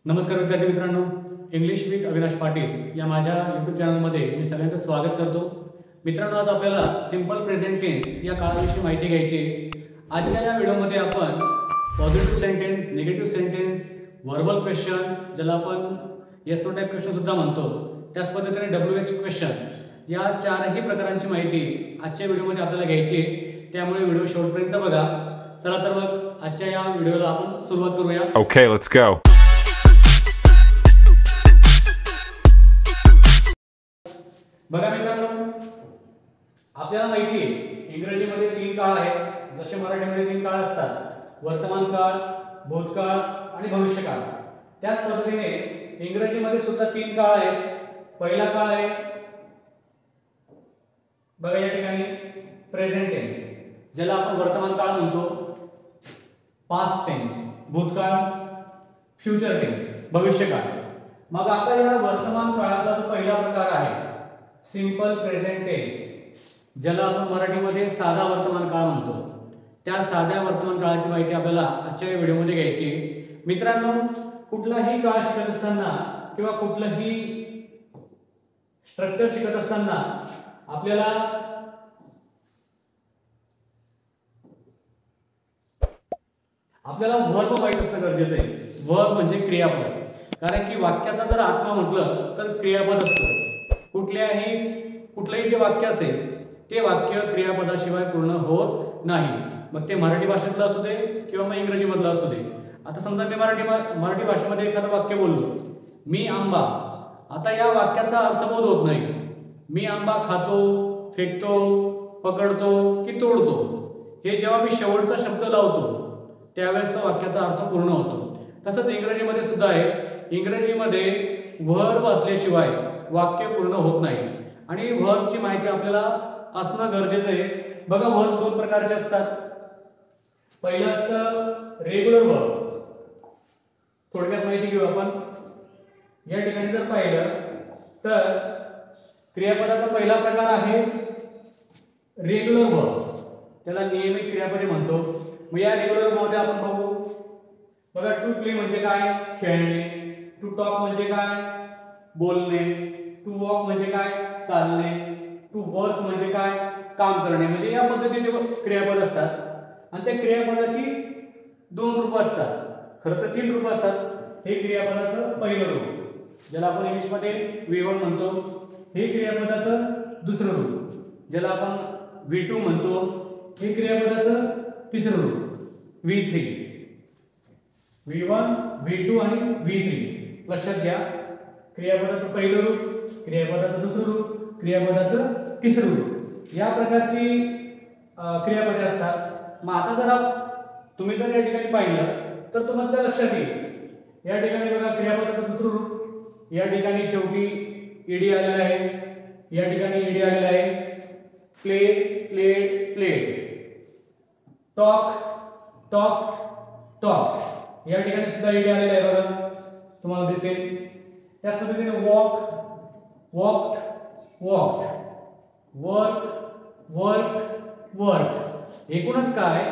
नमस्कार विद्यार्थी मित्रांनो, इंग्लिश विथ अविनाश पाटील या माझ्या यूट्यूब चॅनलमध्ये मी सगळ्यांचं स्वागत करतो. मित्रांनो, आज आपल्याला सिंपल प्रेझेंट टेन्स या काळाविषयी माहिती घ्यायची. आजच्या या व्हिडिओमध्ये आपण positive sentence, negative sentence, verbal question, ज्याला आपण येस नो टाइप क्वेश्चन सुद्धा म्हणतो, त्याच पद्धतीने WH क्वेश्चन या चारही प्रकारांची माहिती आजच्या व्हिडिओमध्ये आपल्याला घ्यायची. त्यामुळे व्हिडिओ शेवटपर्यंत बघा. चला तर मग आजच्या या व्हिडिओला आपण सुरुवात करूया. Okay, let's go. बघा मित्रांनो, आपल्याला माहिती आहे इंग्रजीमध्ये 3 काळ आहेत, जसे मराठीमध्ये 3 काळ असतात: वर्तमान काळ, भूतकाळ आणि भविष्यकाळ. त्याच पद्धतीने इंग्रजीमध्ये सुद्धा 3 काळ आहेत. पहिला काळ आहे बघा या ठिकाणी प्रेझेंट टेन्स, ज्याला आपण वर्तमान काळ म्हणतो, पास्ट टेन्स भूतकाळ, फ्युचर टेन्स भविष्यकाळ. मग आता या वर्तमान काळातला जो पहिला प्रकार आहे सिंपल प्रेझेंट टेन्स, ज्याला आपण मराठीमध्ये साधा वर्तमान काळ म्हणतो, त्या साध्या वर्तमान काळाची माहिती आपल्याला आजच्या व्हिडिओमध्ये घ्यायची. मित्रांनो, कुठलाही काळ शिकत असताना किंवा कुठलंही स्ट्रक्चर शिकत असताना आपल्याला वर्ब माहित असणं गरजेचं आहे. वर्ब म्हणजे क्रियापद, कारण की वाक्याचा जर आत्मा म्हटलं तर क्रियापद असतं. कुठलंही जे वाक्य असेल ते वाक्य क्रियापदाशिवाय पूर्ण होत नाही. मग ते मराठी भाषेतलं असू दे किंवा मग इंग्रजीमधलं असू दे. आता समजा मी मराठी भाषेमध्ये एखादं वाक्य बोललो, मी आंबा. आता या वाक्याचा अर्थबोध होत नाही. मी आंबा खातो, फेकतो, पकडतो की तोडतो, हे जेव्हा मी शेवटचा शब्द लावतो त्यावेळेस त्या वाक्याचा अर्थ पूर्ण होतो. तसंच इंग्रजीमध्ये सुद्धा आहे. इंग्रजीमध्ये वर्ब असल्याशिवाय वाक्य पूर्ण होत नाही आणि वर्बची माहिती आपल्याला असणं गरजेचं आहे. बघा, वर्ब 2 प्रकारचे असतात. पहिलं असतं रेग्युलर वर्ब. थोडक्यात माहिती घेऊ आपण. या ठिकाणी जर पाहिलं तर क्रियापदाचा पहिला प्रकार आहे रेग्युलर वर्ब्स, त्याला नियमित क्रियापदे म्हणतो. मग या रेग्युलर वर्बमध्ये आपण बघू. बघा, टू प्ले म्हणजे काय? खेळणे. टू टॉक म्हणजे काय? बोलणे. टू वॉक म्हणजे काय? चालणे. टू वर्क म्हणजे काय? काम करणे. म्हणजे या पद्धतीचे क्रियापद असतात आणि त्या क्रियापदाची 2 रूप असतात. खरं तर 3 रूप असतात. हे क्रियापदाचं पहिलं रूप, ज्याला आपण इंग्लिशमध्ये V1 म्हणतो. हे क्रियापदाचं दुसरं रूप, ज्याला आपण V2 म्हणतो. हे क्रियापदाचं तिसरं रूप V3. V1, V2 आणि V3 लक्षात घ्या. क्रियापदाचं पहिलं रूप, क्रियापदाचं दुसरं रूप, क्रियापदाचं तिसरं रूप, या प्रकारची क्रियापदे असतात. मग आता तुम्ही जर या ठिकाणी पाहिलं तर तुमच्या लक्षात येईल. या ठिकाणी बघा, क्रियापदाचं दुसरं रूप, या ठिकाणी शेवटी ईडी आलेला आहे, या ठिकाणी ईडी आलेला आहे. Play, played, played. Talk, talk, talk, या ठिकाणी सुद्धा ईडी आलेला आहे बघा, तुम्हाला दिसेल. त्याच पद्धतीने walk, walked, walked. Work, work, work. एकूणच काय,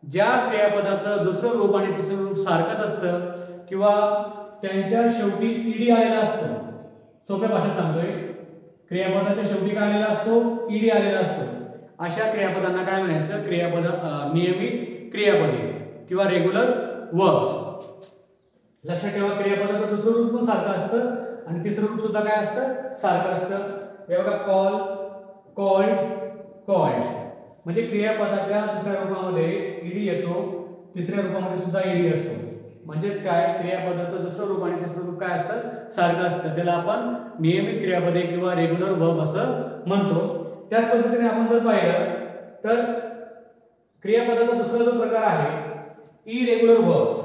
ज्या क्रियापदाचं दुसरं रूप आणि तिसरं रूप सारखंच असतं किंवा त्यांच्या शेवटी ईडी आलेला असतो, सोप्या भाषेत सांगतोय, क्रियापदाच्या शेवटी काय आलेला असतो? ईडी आलेला असतो. अशा क्रियापदांना काय म्हणायचं? नियमित क्रियापदे किंवा रेग्युलर वर्ब्स. लक्षात ठेवा, क्रियापदाचं दुसरं रूप पण सारखं असतं आणि तिसरं रूप सुद्धा काय असतं? सारखं असतं. हे बघा, कॉल, कॉल्ड, कॉल्ड. म्हणजे क्रियापदाच्या दुसऱ्या रूपामध्ये ईडी येतो, तिसऱ्या रूपामध्ये सुद्धा ईडी असतो. म्हणजेच काय, क्रियापदाचं दुसरं रूप आणि तिसरं रूप काय असतं? सारखं असतं. त्याला आपण नियमित क्रियापदे किंवा रेग्युलर वर्ब असं म्हणतो. त्याच पद्धतीने आपण जर पाहिलं तर क्रियापदाचा दुसरा जो प्रकार आहे इरेग्युलर वर्ब्स.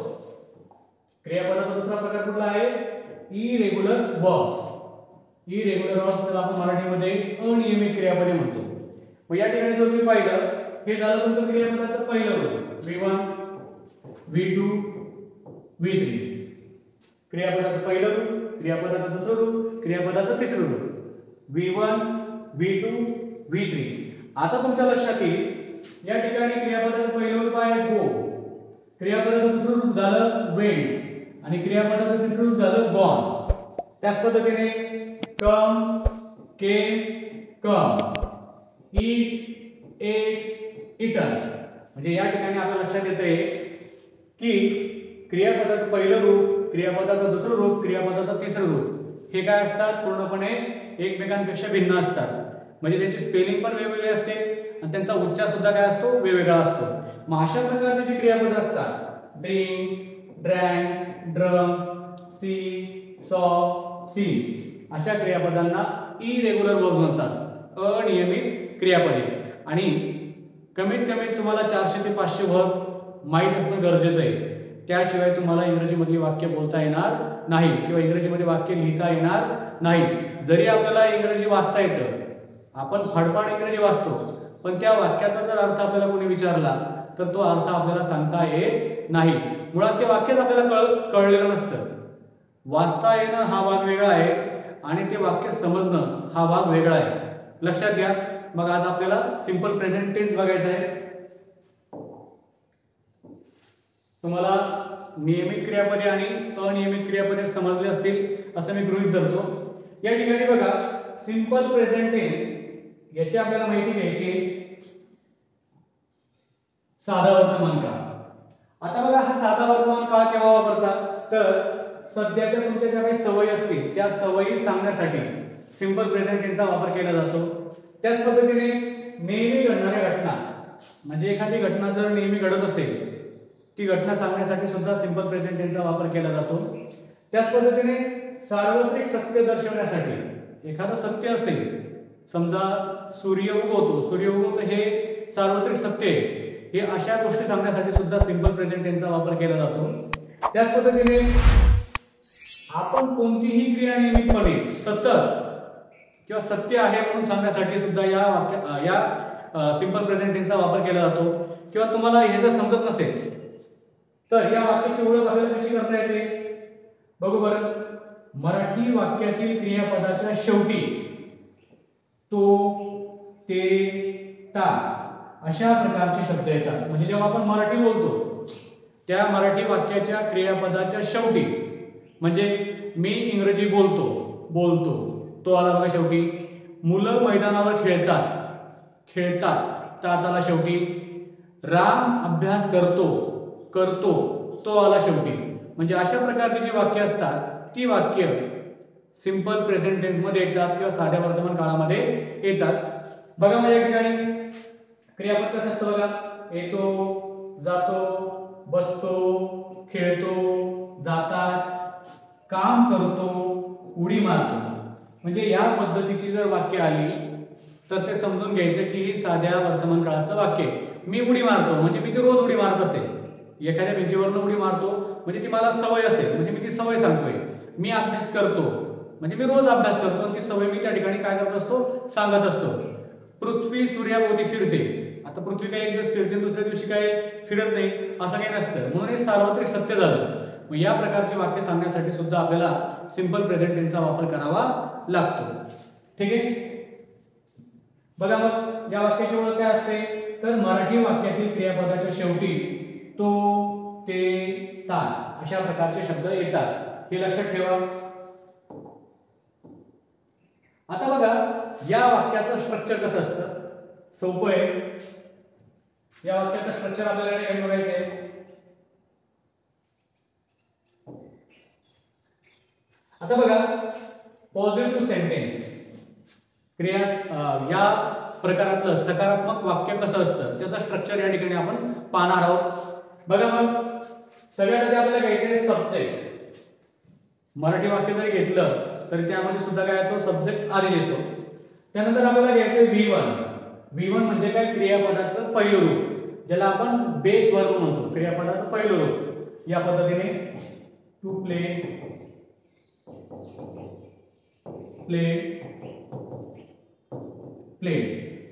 क्रियापदाचा दुसरा प्रकार कुठला आहे? Irregular verbs. इरेग्युलर वर्ब्सला आपण मराठीमध्ये अनियमित क्रियापदे म्हणतो. मग या ठिकाणी जर तुम्ही पाहिलं, हे झालं तुमचं क्रियापदाचं पहिलं रूप, V1, V2, V3. क्रियापदाचं पहिलं रूप, क्रियापदाचं दुसरं रूप, क्रियापदाचं तिसरं रूप, V1, V2, V3. आता तुमच्या लक्षात येईल, या ठिकाणी क्रियापदाचं पहिलं रूप आहे गो, क्रियापदाचं दुसरं रूप झालं वेंट आणि क्रियापदाचं तिसरं रूप झालं गॉन. त्याच पद्धतीने कम, केम, कम, ईट, एट, इटन. म्हणजे या ठिकाणी आपल्या लक्षात येते की क्रियापदाचं पहिलं रूप, क्रियापदाचं दुसरं रूप, क्रियापदाचं तिसरं रूप हे काय असतात, पूर्णपणे एकमेकांपेक्षा भिन्न असतात. म्हणजे त्यांची स्पेलिंग पण वेगवेगळी असते आणि त्यांचा उच्चार सुद्धा काय असतो, वेगवेगळा असतो. मग अशा प्रकारचे जे क्रियापद असतात, ड्रिंक, ड्रँक, ड्रम, सी, सॉ, सी, अशा क्रियापदांना इरेग्युलर वर्ब म्हणतात, अनियमित क्रियापदे. आणि कमीत कमी तुम्हाला 400 ते 500 वर्ब माहीत असणं गरजेचं आहे. त्याशिवाय तुम्हाला इंग्रजीमधली वाक्य बोलता येणार नाही किंवा इंग्रजीमध्ये वाक्य लिहिता येणार नाही. जरी आपल्याला इंग्रजी वाचता येतं, आपण फडफड इंग्रजी वाचतो, पण त्या वाक्याचा जर अर्थ आपल्याला कोणी विचारला तर तो अर्थ आपल्याला सांगता येत नाही. मुळात ते वाक्यच आपल्याला कळलेलं नसतं. वाचता येणं हा भाग वेगळा आहे आणि ते वाक्य समजणं हा भाग वेगळा आहे. लक्षात घ्या. मग आज आपल्याला सिंपल प्रेझेंट टेन्स बघायचं आहे. तुम्हाला नियमित क्रियापदे आणि अनियमित क्रियापदे समजले असतील असं मी गृहीत धरतो. या ठिकाणी बघा, सिंपल प्रेझेंट टेन्स याची आपल्याला माहिती घ्यायची. साधा वर्तमान काळ. आता बघा, हा साधा वर्तमान काळ केव्हा वापरतात, तर सध्याच्या तुमच्या ज्या काही सवयी असतील त्या सवयी सांगण्यासाठी सिंपल प्रेझेंट टेन्सचा वापर केला जातो. त्याच पद्धतीने नेहमी घडणाऱ्या घटना, म्हणजे एखादी घटना जर नेहमी घडत असेल ती घटना सांगण्यासाठी सुद्धा सिंपल प्रेझेंट टेन्सचा वापर केला जातो. त्याच पद्धतीने सार्वत्रिक सत्य दर्शवण्यासाठी, एखादं सत्य असेल, समजा सूर्य उगवतो हे सार्वत्रिक सत्य आहे, हे अशा गोष्टी सांगण्यासाठी सुद्धा सिंपल प्रेझेंट टेन्सचा वापर केला जातो. त्याच पद्धतीने आपण कोणतीही क्रिया नियमितपणे सतत किंवा सत्य आहे म्हणून सांगण्यासाठी सुद्धा या सिंपल प्रेझेंट टेन्सचा वापर केला जातो. किंवा तुम्हाला हे जर समजत नसेल तर या वाक्याची ओळख आपल्याला कशी करता येते, बघू बरं. मराठी वाक्यातील क्रियापदाच्या शेवटी तो, ते, ता अशा प्रकारचे शब्द येतात. म्हणजे जेव्हा आपण मराठी बोलतो त्या मराठी वाक्याच्या क्रियापदाच्या शेवटी, म्हणजे मी इंग्रजी बोलतो तो आला बघा शेवटी. मुलं मैदानावर खेळतात तात आला शेवटी. राम अभ्यास करतो तो आला शेवटी. म्हणजे अशा प्रकारची जी वाक्य असतात ती वाक्य सिंपल प्रेझेंट टेन्स मध्ये येतात किंवा साध्या वर्तमान काळामध्ये येतात. बघा, माझ्या ठिकाणी क्रियापद कसं असतं बघा. येतो, जातो, बसतो, खेळतो, जातात, काम करतो, उडी मारतो. म्हणजे या पद्धतीची जर वाक्य आली तर ते समजून घ्यायचं की ही साध्या वर्तमान काळाचं वाक्य. मी उडी मारतो म्हणजे मी ती रोज उडी मारत असेल. एखाद्या भिंतीवरनं उडी मारतो म्हणजे ती मला सवय असेल, म्हणजे मी ती सवय सांगतोय. मी अभ्यास करतो म्हणजे मी रोज अभ्यास करतो आणि ती सवय मी त्या ठिकाणी काय करत असतो, सांगत असतो. पृथ्वी सूर्याभोवती फिरते. आता पृथ्वी काही एक दिवस फिरते दुसऱ्या दिवशी काय फिरत नाही असं काही नसतं, म्हणून हे सार्वत्रिक सत्य झालं. मग या प्रकारची वाक्य सांगण्यासाठी सुद्धा आपल्याला सिंपल प्रेझेंट टेन्सचा वापर करावा लागतो. ठीक आहे. बघा, मग या वाक्याची ओळख काय असते, तर मराठी वाक्यातील क्रियापदाच्या शेवटी तो, ते, ता अशा प्रकारचे शब्द येतात. हे लक्षात ठेवा. आता बघा, या वाक्याचं स्ट्रक्चर कसं असतं, सोपं आहे. या वाक्याचं स्ट्रक्चर आपल्याला या ठिकाणी बघायचं आहे. आता बघा, पॉझिटिव्ह सेंटेन्स क्रिया या प्रकारातलं सकारात्मक वाक्य कसं असतं त्याचं स्ट्रक्चर या ठिकाणी आपण पाहणार आहोत. बघा, मग सगळ्यात आधी आपल्याला घ्यायचं आहे सब्जेक्ट. मराठी वाक्य जरी घेतलं तर त्यामध्ये सुद्धा काय येतो, सब्जेक्ट आधी येतो. त्यानंतर आपल्याला घ्यायचं V1 म्हणजे काय, क्रियापदाचं पहिलं रूप, ज्याला आपण बेस वर्ब म्हणतो. क्रियापदाचं पहिलं रूप या पद्धतीने टू प्ले,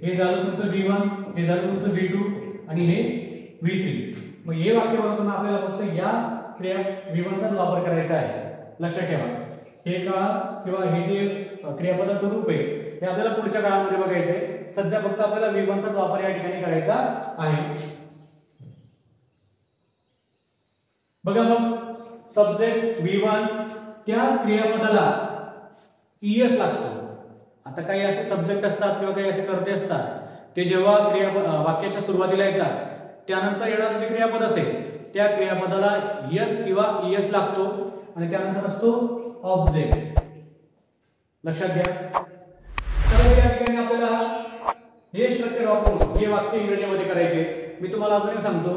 हे झालं तुमचं V1, हे झालं तुमचं V2 आणि हे V3. मग हे वाक्य बनवताना आपल्याला फक्त या क्रिया V1 चा वापर करायचा आहे. लक्षात ठेवा. हे काळ किंवा हे जे क्रियापदाचं रूप आहे हे आपल्याला पुढच्या काळामध्ये बघायचं आहे. सध्या फक्त आपल्याला V1 चा वापर या ठिकाणी करायचा आहे. बघा, मग सब्जेक्ट V1 त्या क्रियापदाला ES लागतो. आता काही असे सब्जेक्ट असतात किंवा काही असे कर्ते असतात ते जेव्हा वाक्याच्या सुरुवातीला येतात त्यानंतर येणारे जे क्रियापद असेल त्या क्रियापदाला S किंवा ES लागतो आणि त्यानंतर असतो ऑब्जेक्ट. लक्षात घ्या. तर या ठिकाणी आपल्याला हे स्ट्रक्चर वापरून हे वाक्य इंग्रजीमध्ये करायचे. मी तुम्हाला अजूनही सांगतो,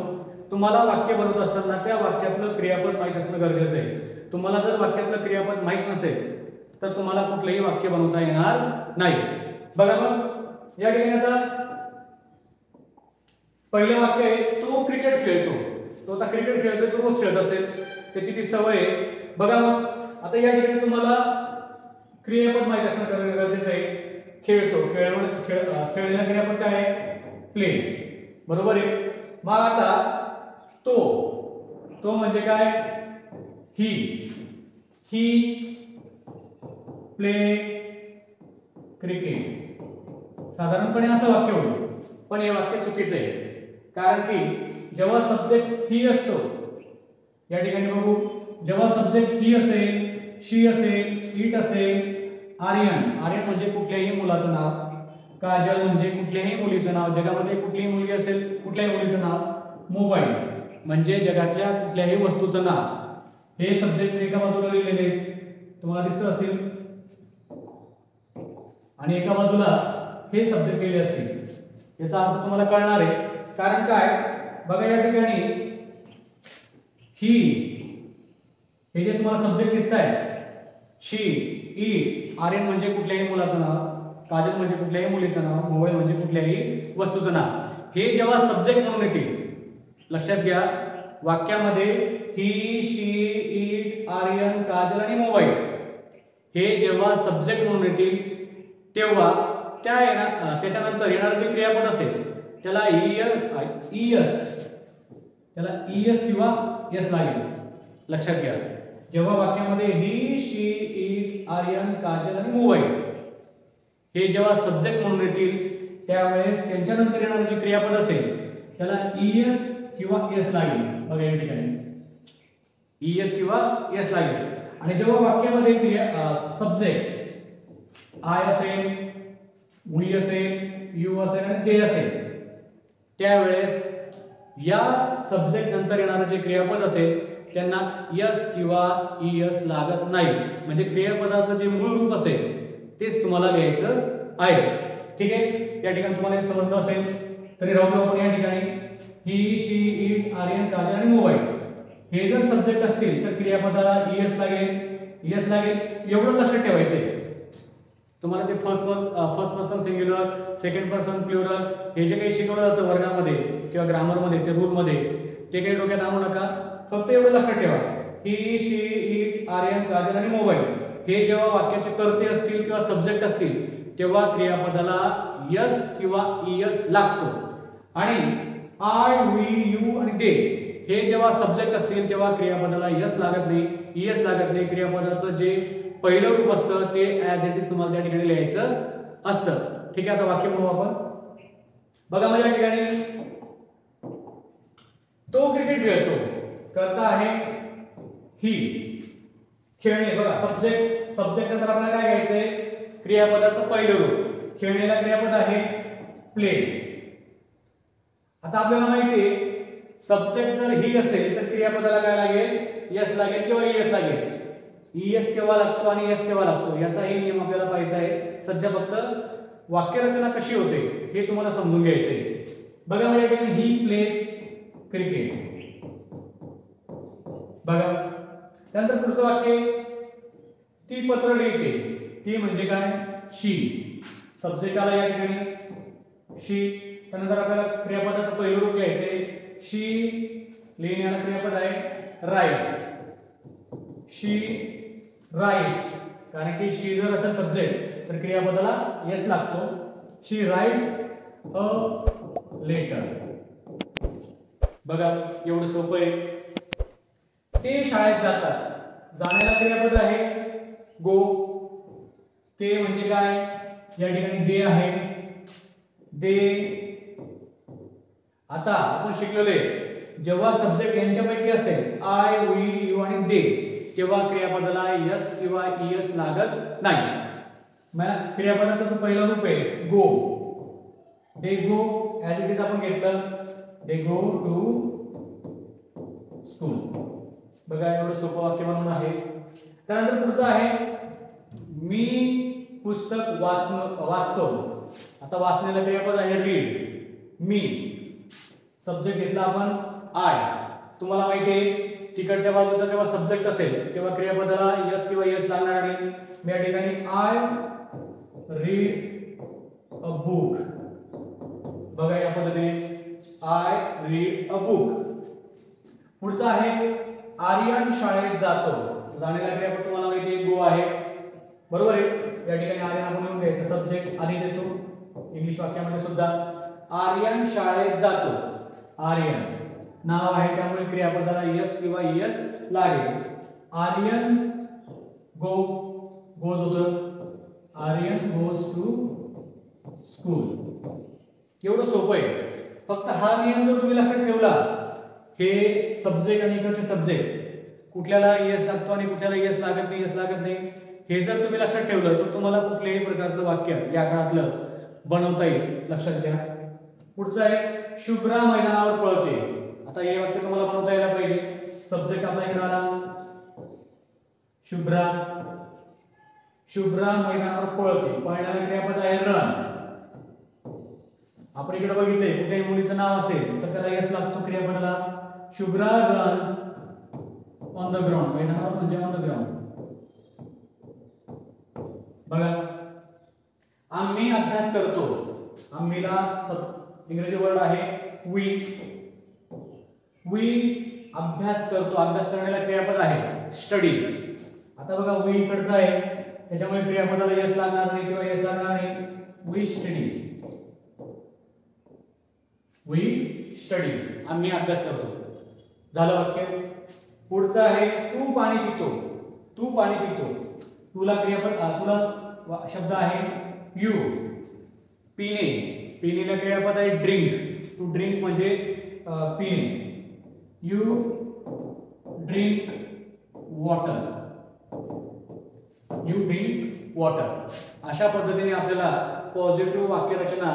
तुम्हाला वाक्य बनवत असताना त्या वाक्यातलं क्रियापद माहित असणं गरजेचं आहे. तुम्हाला जर वाक्यातलं क्रियापद माहित नसेल तर तुम्हाला कुठलेही वाक्य बनवता येणार नाही. बघा मग या ठिकाणी आता पहिलं वाक्य आहे, तो क्रिकेट खेळतो. तो आता क्रिकेट खेळतो, तो रोज खेळत असेल, त्याची ती सवय आहे. बघा मग आता या ठिकाणी तुम्हाला क्रियापद माहित असणं गरजेचं आहे. खेळतो, खेळलेला क्रियापद काय आहे? प्ले. बरोबर आहे. मग आता तो म्हणजे काय? ही प्ले क्रिकेट. साधारणपणे असं वाक्य होईल, पण हे वाक्य चुकीचं आहे. कारण की जेव्हा सब्जेक्ट ही असतो, या ठिकाणी बघू, जेव्हा सब्जेक्ट ही असेल, शी असेल, इट असेल, आर्यन म्हणजे कुठल्याही मुलाचं नाव, काजल म्हणजे कुठल्याही मुलीचं नाव, जगामध्ये कुठलीही मुलगी असेल कुठल्याही मुलीचं नाव, मोबाईल म्हणजे जगातल्या कुठल्याही वस्तूचं नाव, हे सब्जेक्ट एका बाजूला लिहिलेले तुम्हाला दिसत असतील आणि एका बाजूला हे सब्जेक्ट लिहिले असतील. याचा अर्थ तुम्हाला कळणार आहे. कारण काय? बघा या ठिकाणी हे जे तुम्हाला सब्जेक्ट दिसत आहे, शी, इट, आर्यन म्हणजे कुठल्याही मुलाचं नाव, काजल म्हणजे कुठल्याही मुलीचं नाव, मोबाईल म्हणजे कुठल्याही वस्तूचं नाव, हे जेव्हा सब्जेक्ट म्हणून येतील, लक्षात घ्या, वाक्यामध्ये ही, शी, इट, आर्यन, काजल आणि मोबाईल हे जेव्हा सब्जेक्ट म्हणून येतील तेव्हा त्याच्यानंतर येणारे जे क्रियापद असेल त्याला ES किंवा S लागेल. लक्षात घ्या. जेव्हा वाक्यामध्ये ही, शी, इट, आर्यन, काजल आणि मोबाईल हे जेव्हा सब्जेक्ट म्हणून येतील त्यावेळेस त्यांच्यानंतर येणारे जे क्रियापद असेल त्याला ES किंवा S लागेल. बघा या ठिकाणी ES किंवा S लागेल. आणि जेव्हा वाक्यामध्ये सब्जेक्ट आय असेल, वी असेल, यू असेल आणि दे असेल त्यावेळेस या सब्जेक्ट नंतर येणारे जे क्रियापद असेल त्यांना S किंवा ES लागत नाही. म्हणजे क्रियापदाचं जे मूळ रूप असेल तेच तुम्हाला लिहायचं आहे. ठीक आहे. या ठिकाणी तुम्हाला हे समजलं असेल तरी राहू आपण या ठिकाणी ही, शी, इट, आर्यन, काजल आणि मोबाईल हे जर सब्जेक्ट असतील तर क्रियापदाला ES लागेल. एवढं लक्षात ठेवायचंय. तुम्हाला ते first person singular, second person plural हे जे काही शिकवलं जातं वर्गामध्ये किंवा ग्रामरमध्ये, ते रूलमध्ये, ते काही डोक्यात आणू नका. फक्त एवढं लक्षात ठेवा, ही, शी, इट, आर्यन, काजल आणि मोबाईल हे जेव्हा वाक्याचे कर्ते असतील किंवा सब्जेक्ट असतील तेव्हा क्रियापदाला S किंवा ES लागतो. आणि आय, वी, यू आणि दे हे जेव्हा सब्जेक्ट असतील तेव्हा क्रियापदाला S लागत नाही, ES लागत नाही. क्रियापदाचं जे पहिलं रूप असतं ते ॲज इट इज तुम्हाला त्या ठिकाणी लिहायचं असतं. ठीक आहे. आता वाक्य म्हणू आपण. बघा म्हणजे या ठिकाणी तो क्रिकेट खेळतो, करता आहे ही, खेळणे. बघा सब्जेक्ट नंतर आपल्याला काय घ्यायचंय? क्रियापदाचं पहिलं रूप. खेळण्याला क्रियापद आहे प्ले. आता आपल्याला माहिती आहे सब्जेक्ट जर ही असेल तर क्रियापदाला काय लागेल? S लागेल किंवा ES लागेल. ES केव्हा लागतो आणि S केव्हा लागतो याचाही नियम आपल्याला पाहायचा आहे. सध्या फक्त वाक्यरचना कशी होते हे तुम्हाला समजून घ्यायचं आहे. बघा म्हणजे या ठिकाणी ही प्लेज क्रिकेट. बघा त्यानंतर पुढचं वाक्य, ती पत्र लिहिते. ती म्हणजे काय? शी. सब्जेक्ट आला या ठिकाणी शी. त्यानंतर आपल्याला क्रियापदाचं पहिलं रूप घ्यायचंय. शी लिहिण्याला क्रियापद आहे राईट. She writes. कारण की शी जर असेल सब्जेक्ट तर क्रियापदाला S लागतो. She writes a letter. बघा एवढं सोपं आहे. ते शाळेत जातात. जाण्याला क्रियापद आहे गो. ते म्हणजे काय? या ठिकाणी दे आहे. दे. आता आपण शिकलेले जेव्हा सब्जेक्ट यांच्यापैकी असेल आय, वी, यू आणि दे, तेव्हा क्रियापदाला यस किंवा ईएस लागत नाही. क्रियापदाचं जो पहिलं रूप आहे गो, दे गो ॲज इट इज आपण घेतलं, दे गो टू स्कूल. बघा एवढं सोपं वाक्य बनवून आहे. त्यानंतर पुढचं आहे मी पुस्तक वाचतो. आता वाचण्याला क्रियापद आहे रीड. मी सब्जेक्ट घेतला आपण आय. तुम्हाला माहिती आहे तिकडच्या बाजूचा जेव्हा सब्जेक्ट असेल तेव्हा क्रियापदाला यस किंवा यस लागणार नाही. मी या ठिकाणी आय रीड अ बुक. बघा या पद्धतीने आय रीड अ बुक. पुढचा आहे आर्यन शाळेत जातो. जाण्याला क्रियापद तुम्हाला माहिती आहे गो आहे, बरोबर आहे. या ठिकाणी आर्यन आपण लिहून घ्यायचं, सब्जेक्ट आधी देतो. इंग्लिश वाक्यामध्ये सुद्धा आर्यन शाळेत जातो. आर्यन नाव आहे त्यामुळे क्रियापदाला यस किंवा ईएस लागेल. आर्यन गोज होतं, आर्यन गोज टू स्कूल. एवढं सोपं आहे. फक्त हा नियम जर तुम्ही लक्षात ठेवला, हे सब्जेक्ट आणि इकडचे सब्जेक्ट कुठल्याला ईएस लागतो आणि कुठल्याला ईएस लागत नाही, ईएस लागत नाही, हे जर तुम्ही लक्षात ठेवलं तर तुम्हाला कुठल्याही प्रकारचं वाक्य या काळातलं बनवता येईल. लक्षात घ्या. पुढचं आहे शुभ्रा मैदानावर पळते. आता हे वाक्य तुम्हाला बनवता यायला पाहिजे. सब्जेक्ट आपला इकडे आला शुभ्रा मैदानावर पळते. पळण्याला क्रियापद आहे रन. आपण इकडे बघितले कुठल्याही मुलीचं नाव असेल तर त्याला यस लागतो क्रियापदाला. Shubhra runs on the ground. मैदानावर म्हणजे ऑन द ग्राउंड. बघा आम्ही अभ्यास करतो. आम्हीला इंग्रजी वर्ड आहे वी. अभ्यास करतो. अभ्यास करण्याला क्रियापद आहे स्टडी. आता बघा वी इकडचं आहे त्याच्यामुळे क्रियापदाला यस लागणार नाही किंवा यस लागणार नाही. We study. आम्ही अभ्यास करतो. झालं वाक्य. पुढचं आहे तू पाणी पितो. तुला क्रियापद तुला शब्द आहे यू. पिण्याला क्रियापद आहे ड्रिंक. टू ड्रिंक म्हणजे पिणे. You drink water. अशा पद्धतीने आपल्याला पॉझिटिव्ह वाक्यरचना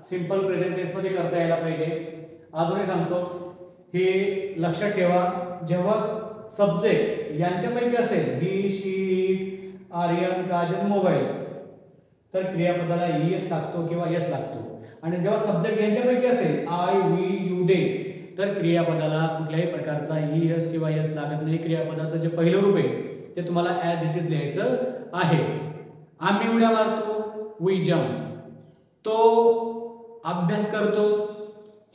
सिंपल प्रेझेंट टेन्स मध्ये करता यायला पाहिजे. अजूनही सांगतो हे लक्षात ठेवा, जेव्हा सब्जेक्ट यांच्यापैकी असेल ही, शी, आर्यन, काजल, मोबाईल, तर क्रियापदाला ईएस लागतो किंवा यस लागतो. आणि जेव्हा सब्जेक्ट यांच्यापैकी असेल आय, वी, यू, दे, तर क्रियापदाला कुठल्याही प्रकारचा ईएस किंवा यस लागत नाही. क्रियापदाचं जे पहिलं रूप आहे ते तुम्हाला ॲज इट इज लिहायचं आहे. आम्ही उड्या मारतो, वी जम्प. तो अभ्यास करतो,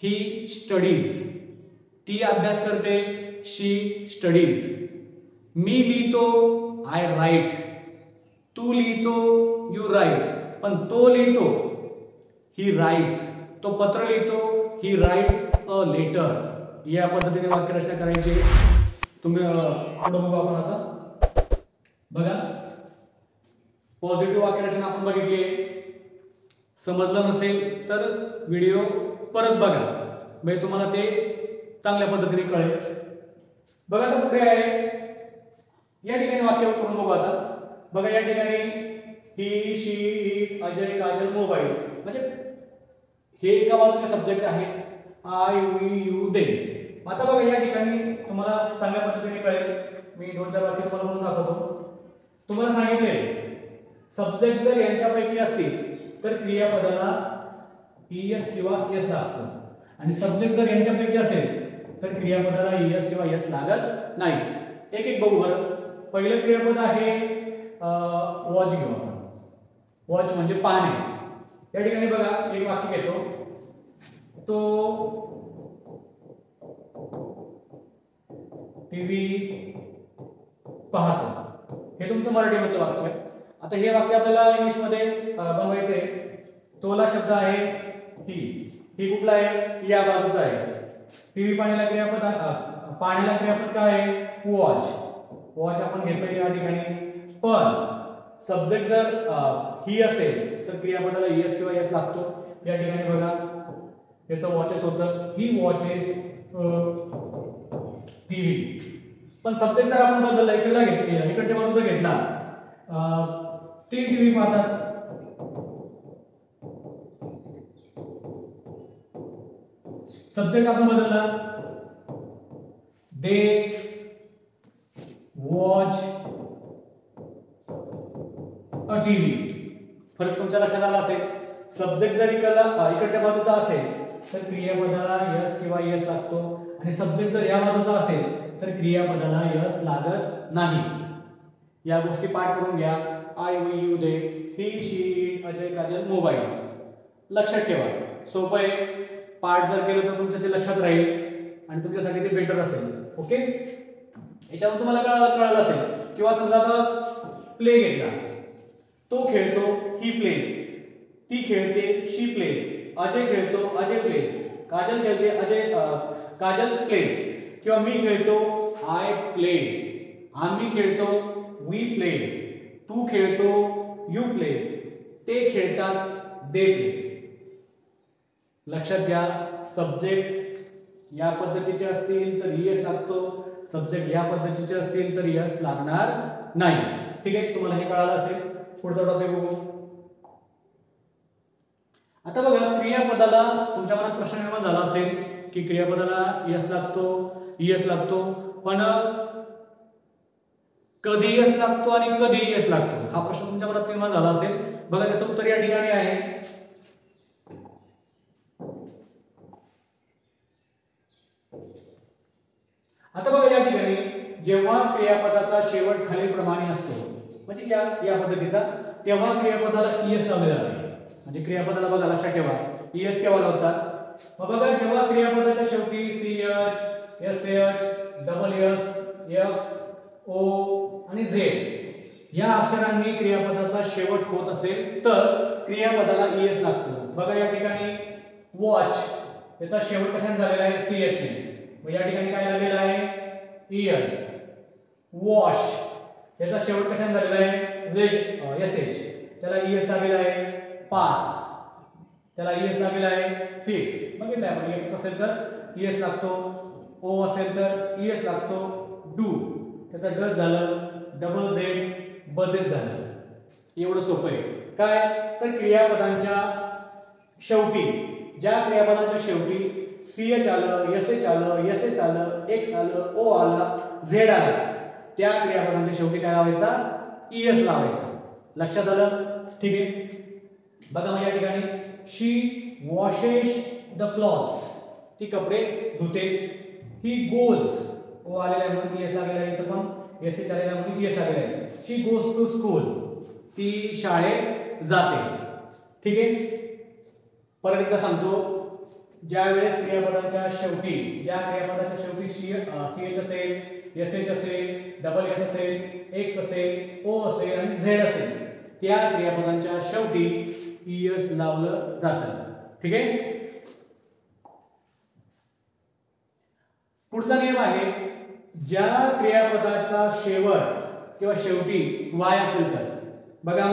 ही स्टडीज. ती अभ्यास करते, शी स्टडीज. मी लिहितो, आय राईट. तू लिहितो, यू राईट. पण तो लिहितो, ही राईट्स. तो पत्र लिहितो, ही राईट्स अ लेटर. या पद्धतीने वाक्यरचना करायची. तुम्ही पुढे बघू आपण आता. बघा पॉझिटिव्ह वाक्यरचना आपण बघितली. समजलं नसेल तर व्हिडिओ परत बघा, म्हणजे तुम्हाला ते चांगल्या पद्धतीने कळेल. बघा तर पुढे आहे या ठिकाणी वाक्य करून बघू आता. बघा या ठिकाणी ही, she, it, Ajay, Kajal, mobile, म्हणजे हे एका बाजूचे सब्जेक्ट आहे आय, वी, यू, दे. आता बघा या ठिकाणी तुम्हाला चांगल्या पद्धतीने कळेल. मी 2-4 वाक्य तुम्हाला म्हणून दाखवतो. तुम्हाला सांगितले सब्जेक्ट जर यांच्यापैकी असतील तर क्रियापदाला ईएस किंवा एस लागतो, आणि सब्जेक्ट जर यांच्यापैकी असेल तर क्रियापदाला ईएस किंवा एस लागत नाही. एक एक बघू बरं. पहिलं क्रियापद आहे वॉच घेऊ आपण. वॉच म्हणजे पाहणे. या ठिकाणी बघा एक वाक्य घेतो, तो टीव्ही पाहतो. हे तुमचं मराठीमधलं वाक्य आहे. आता हे वाक्य आपल्याला इंग्लिश मध्ये बनवायचं आहे. तोला शब्द आहे ही कुठला आहे, या बाजूचा आहे. टीव्ही पाहण्याला क्रियापद काय आहे, वॉच. वॉच आपण घेतलं या ठिकाणी. पण सब्जेक्ट जर ही असेल तर क्रियापदाला ईएस किंवा एस लागतो. या ठिकाणी बघा त्याचं वॉचेस होतं, ही वॉचेस टीव्ही. पण सब्जेक्ट जर आपण बदलला इकडच्या बाजूचा घेतला 3 टीव्ही पाहतात. सब्जेक्ट आपण बदलला दे वॉच अ टीव्ही. फरक तुमच्या लक्षात आला असेल. सब्जेक्ट जर इकडच्या बाजूचा असेल तर क्रियापदाला यस किंवा यस लागतो आणि सब्जेक्ट जर या बाजूचा असेल तर क्रियापदाला यस लागत नाही. या गोष्टी पाठ करून घ्या. I we you they he she it Ajay Kajal mobile. लक्षात ठेवा. सोपं आहे. पाठ जर केलं तर तुमच्या ते लक्षात राहील आणि तुमच्यासाठी ते बेटर असेल. ओके. याच्यावर तुम्हाला कळालं असेल. किंवा समजा आता प्ले घेतला. तो खेळतो ही प्लेज. ती खेळते शी प्लेज. अजय खेळतो अजय प्लेज. काजल खेळते काजल प्लेज. किंवा मी खेळतो आय प्ले. आम्ही खेळतो वी प्ले. तू खेळतो यू प्ले. ते खेळतात दे प्ले. लक्षात घ्या. सब्जेक्ट या पद्धतीचे असतील तर यस लागतो. सब्जेक्ट या पद्धतीचे असतील तर यस लागणार नाही. ठीक आहे. तुम्हाला हे कळालं असेल. पुढचा टॉपिक बघू. आता बघा क्रियापदाला तुमच्या मनात प्रश्न निर्माण झाला असेल की क्रियापदाला यस लागतो यस लागतो पण कधी यस लागतो आणि कधी यस लागतो हा प्रश्न तुमच्या मनात निर्माण झाला असेल. बघा त्याचं उत्तर या ठिकाणी आहे. आता बघा या ठिकाणी जेव्हा क्रियापदाचा शेवट खालीलप्रमाणे असतो म्हणजे या पद्धतीचा तेव्हा क्रियापदाला ईएस लावले जाते. म्हणजे क्रियापदाला बघा लक्षात ठेवा ईएस केव्हा लावतात. मग बघा जेव्हा क्रियापदाच्या शेवटी CH SH double S X O आणि झेड या अक्षरांनी क्रियापदाचा शेवट होत असेल तर क्रियापदाला ईएस लागतो. बघा या ठिकाणी वॉच याचा शेवट कशाने झालेला आहे सीएच ने. मग या ठिकाणी काय लागलेला आहे ईएस. वॉश याचा शेवट कशाने झालेला आहे झेड एसएच त्याला ईएस लागलेला आहे. पास त्याला ईएस लागलेला आहे. फिक्स बघितलं आपण एक्स असेल तर ईएस लागतो. ओ असेल तर ईएस लागतो. डू त्याचा डच झालं. डबल झेड बजेट झालं. एवढं सोपं आहे. काय तर क्रियापदांच्या शेवटी ज्या क्रियापदांच्या शेवटी सीएच आलं एसएच आलं एसएस आलं एक्स आलं ओ आला झेड आला त्या क्रियापदांच्या शेवटी काय लावायचा ईएस लावायचा. लक्षात आलं. ठीक आहे. बघा म्हणजे या ठिकाणी शी वॉशेस द क्लॉथ्स ती कपडे धुते. ही गोज ओ आलेला आहे म्हणून ईएस लागलेला आहे. इथं पण एसएच आलेला म्हणून ईएस लागलेला आहे. शी गोज टू स्कूल ती शाळेत जाते. ठीक आहे. परत एकदा सांगतो ज्या वेळेस क्रियापदाच्या शेवटी ज्या क्रियापदाच्या शेवटी सीएच असेल एसएच असेल डबल एस असेल एक्स असेल ओ असेल आणि झेड असेल त्या क्रियापदांच्या शेवटी ईएस लावलं जातं. ठीक आहे. पुढचा नियम आहे ज्या क्रियापदाचा शेवट किंवा शेवटी वाय असेल तर बघा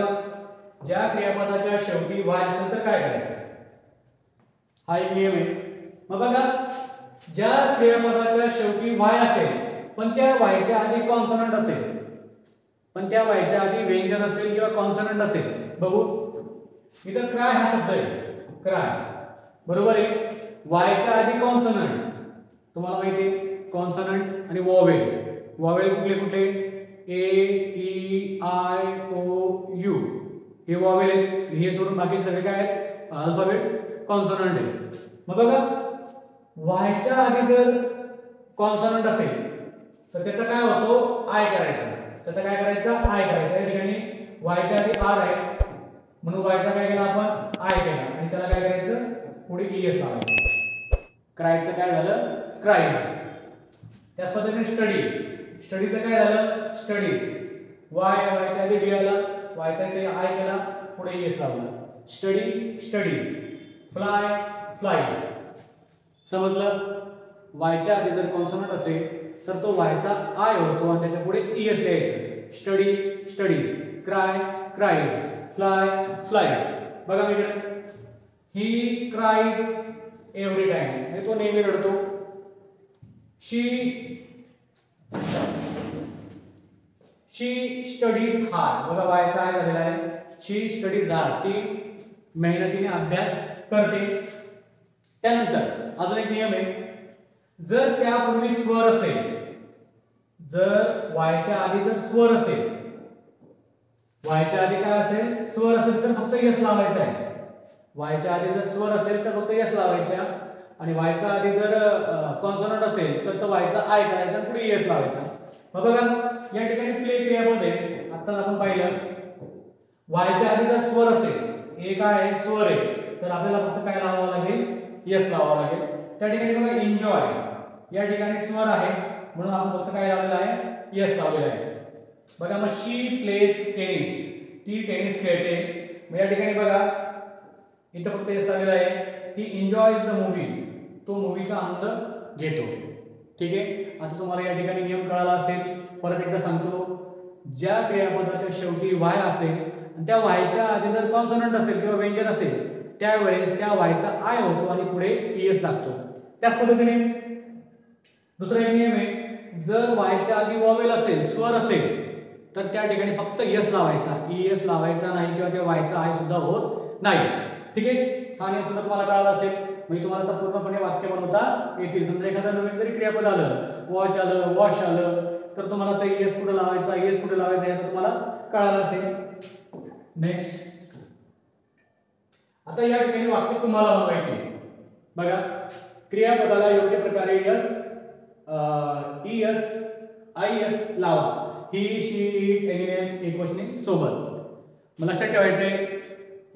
ज्या क्रियापदाच्या शेवटी वाय असेल तर काय करायचं हा एक नियम आहे. मग बघा ज्या क्रियापदाच्या शेवटी वाय असेल पण त्या वायच्या आधी कॉन्सोनंट असेल पण त्या वायच्या आधी व्यंजन असेल किंवा कॉन्सोनंट असेल. बघू इथं क्राय हा शब्द आहे. क्राय बरोबर आहे. वायच्या आधी कॉन्सोनंट तुम्हाला माहिती आहे कॉन्सोनंट आणि वॉवेल. वॉवेल कुठले कुठले ए ई आय ओ यू हे वॉवेल आहेत. हे सोडून बाकी सगळे काय आहेत अल्फाबेट्स कॉन्सोनंट आहे. मग बघा वायच्या आधी जर कॉन्सोनंट असेल तर त्याचा काय होतो आय करायचा. त्याचा काय करायचा आय करायचा. या ठिकाणी वायच्या आधी आर आहे म्हणून वायचा काय केला आपण आय केला आणि त्याला काय करायचं पुढे ईएस लावायचं. क्रायचं काय झालं क्राईज. त्याच पद्धतीने स्टडी स्टडीचं काय झालं स्टडीज. वायच्या आधी डी आला वायचा इथे आय केला पुढे ईएस लावला. Study studies. Fly flies. समजलं. वायच्या आधी जर कॉन्सोनंट असेल तर तो वायचा आय होतो आणि त्याच्या पुढे ईएस लिहायचं. Study studies. Cry cries. Fly flies. बघा इकडे ही क्राईज एव्हरी टाइम म्हणजे तो नेहमी रडतो. शी स्टडीज हार्ड. बघा वायचा आय झालेला आहे. शी स्टडीज हार्ड, ती मेहनतीने अभ्यास करते. त्यानंतर अजून एक नियम आहे, जर त्यापूर्वी स्वर असेल, जर वायच्या आधी जर स्वर असेल, वायच्या आधी काय असेल, स्वर असेल तर फक्त यस लावायचा आहे. वायच्या आधी जर स्वर असेल तर फक्त यस लावायचा, आणि वायचा आधी जर कॉन्सोनंट असेल तर वायचा आय करायचा आणि पुढे यस लावायचा. मग बघा या ठिकाणी प्ले क्रियापद आहे. आता आपण पाहिलं वायच्या आधी जर स्वर असेल, एक आहे स्वर आहे, तर आपल्याला फक्त काय लावावं लागेल, यस लावावं लागेल. त्या ठिकाणी बघा एन्जॉय, या ठिकाणी स्वर आहे म्हणून आपण फक्त काय लावलेलं आहे, यस लावलेलं आहे. बघा मग शी प्लेज टेनिस, ती टेनिस खेळते. मग या ठिकाणी बघा इथं फक्त यस लावलेलं आहे. ही एन्जॉयज द मूवीज, तो मूवीचा आनंद घेतो. ठीक आहे. आता तुम्हाला या ठिकाणी नियम कळाला असेल. परत एकदा सांगतो, ज्या क्रियापदाच्या शेवटी वाय असेल आणि त्या वायच्या आधी जर कॉन्सोनंट असेल किंवा व्यंजन असेल त्यावेळेस त्या वायचा आय होतो आणि पुढे ईएस लागतो. त्याच पद्धतीने दुसरा एक नियम आहे, जर वायच्या आधी वॉवेल असेल, स्वर असेल, तर त्या ठिकाणी फक्त यस लावायचा, ईएस लावायचा नाही किंवा त्या वायचा आय सुद्धा होत नाही. ठीक आहे. हा नियम सुद्धा तुम्हाला कळाला असेल. म्हणजे तुम्हाला आता पूर्णपणे वाक्य बनवता येतील. समजा एखादं नवीन जरी क्रियापद आलं, वॉच आलं, वॉश आलं, तर तुम्हाला आता ईएस कुठे लावायचा, ईएस कुठे लावायचा हे तुम्हाला कळालं असेल. नेक्स्ट, आता या ठिकाणी वाक्य तुम्हाला बनवायचे. बघा क्रियापदाला योग्य प्रकारे यस, ईएस, आयएस लावा. ही, शी, इट, एनिमल, एकवचने सोबत. मला लक्षात ठेवायचंय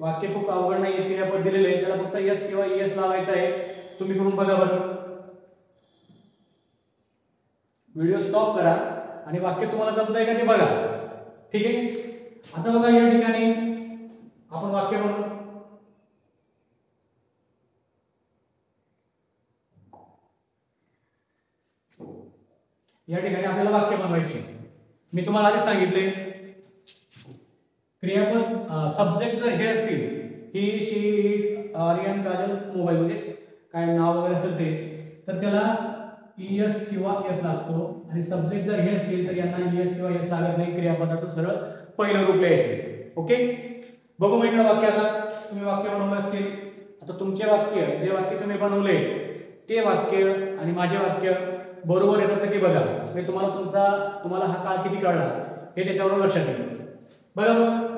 वाक्य खूप अवघड नाही. क्रियापद दिलेले आहे, त्याला फक्त यस किंवा ईएस लावायचं आहे. तुम्ही करून बघा बरं. व्हिडिओ स्टॉप करा आणि वाक्य तुम्हाला जमतंय का ते बघा. ठीक आहे. आता बघा या ठिकाणी आपण वाक्य बनवू. या ठिकाणी आपल्याला वाक्य बनवायचे. मी तुम्हाला आधीच सांगितले क्रियापद सब्जेक्ट जर हे असतील, ही, she, it, Aryan, Kajal, mobile, म्हणजे काय नाव वगैरे असेल ते, तर त्याला ईएस किंवा एस लागतो. आणि सब्जेक्ट जर हे असतील तर यांना ईएस किंवा एस लागत नाही. क्रियापदाचं सरळ पहिलं रूप लिहायचं. ओके. बघू मग इकडे वाक्य. आता तुम्ही वाक्य बनवलं असतील. आता तुमचे वाक्य, जे वाक्य तुम्ही बनवले ते वाक्य आणि माझे वाक्य बरोबर येतात की बघा. म्हणजे तुम्हाला हा काळ किती कळला हे त्याच्यावरून लक्षात येईल. बरोबर.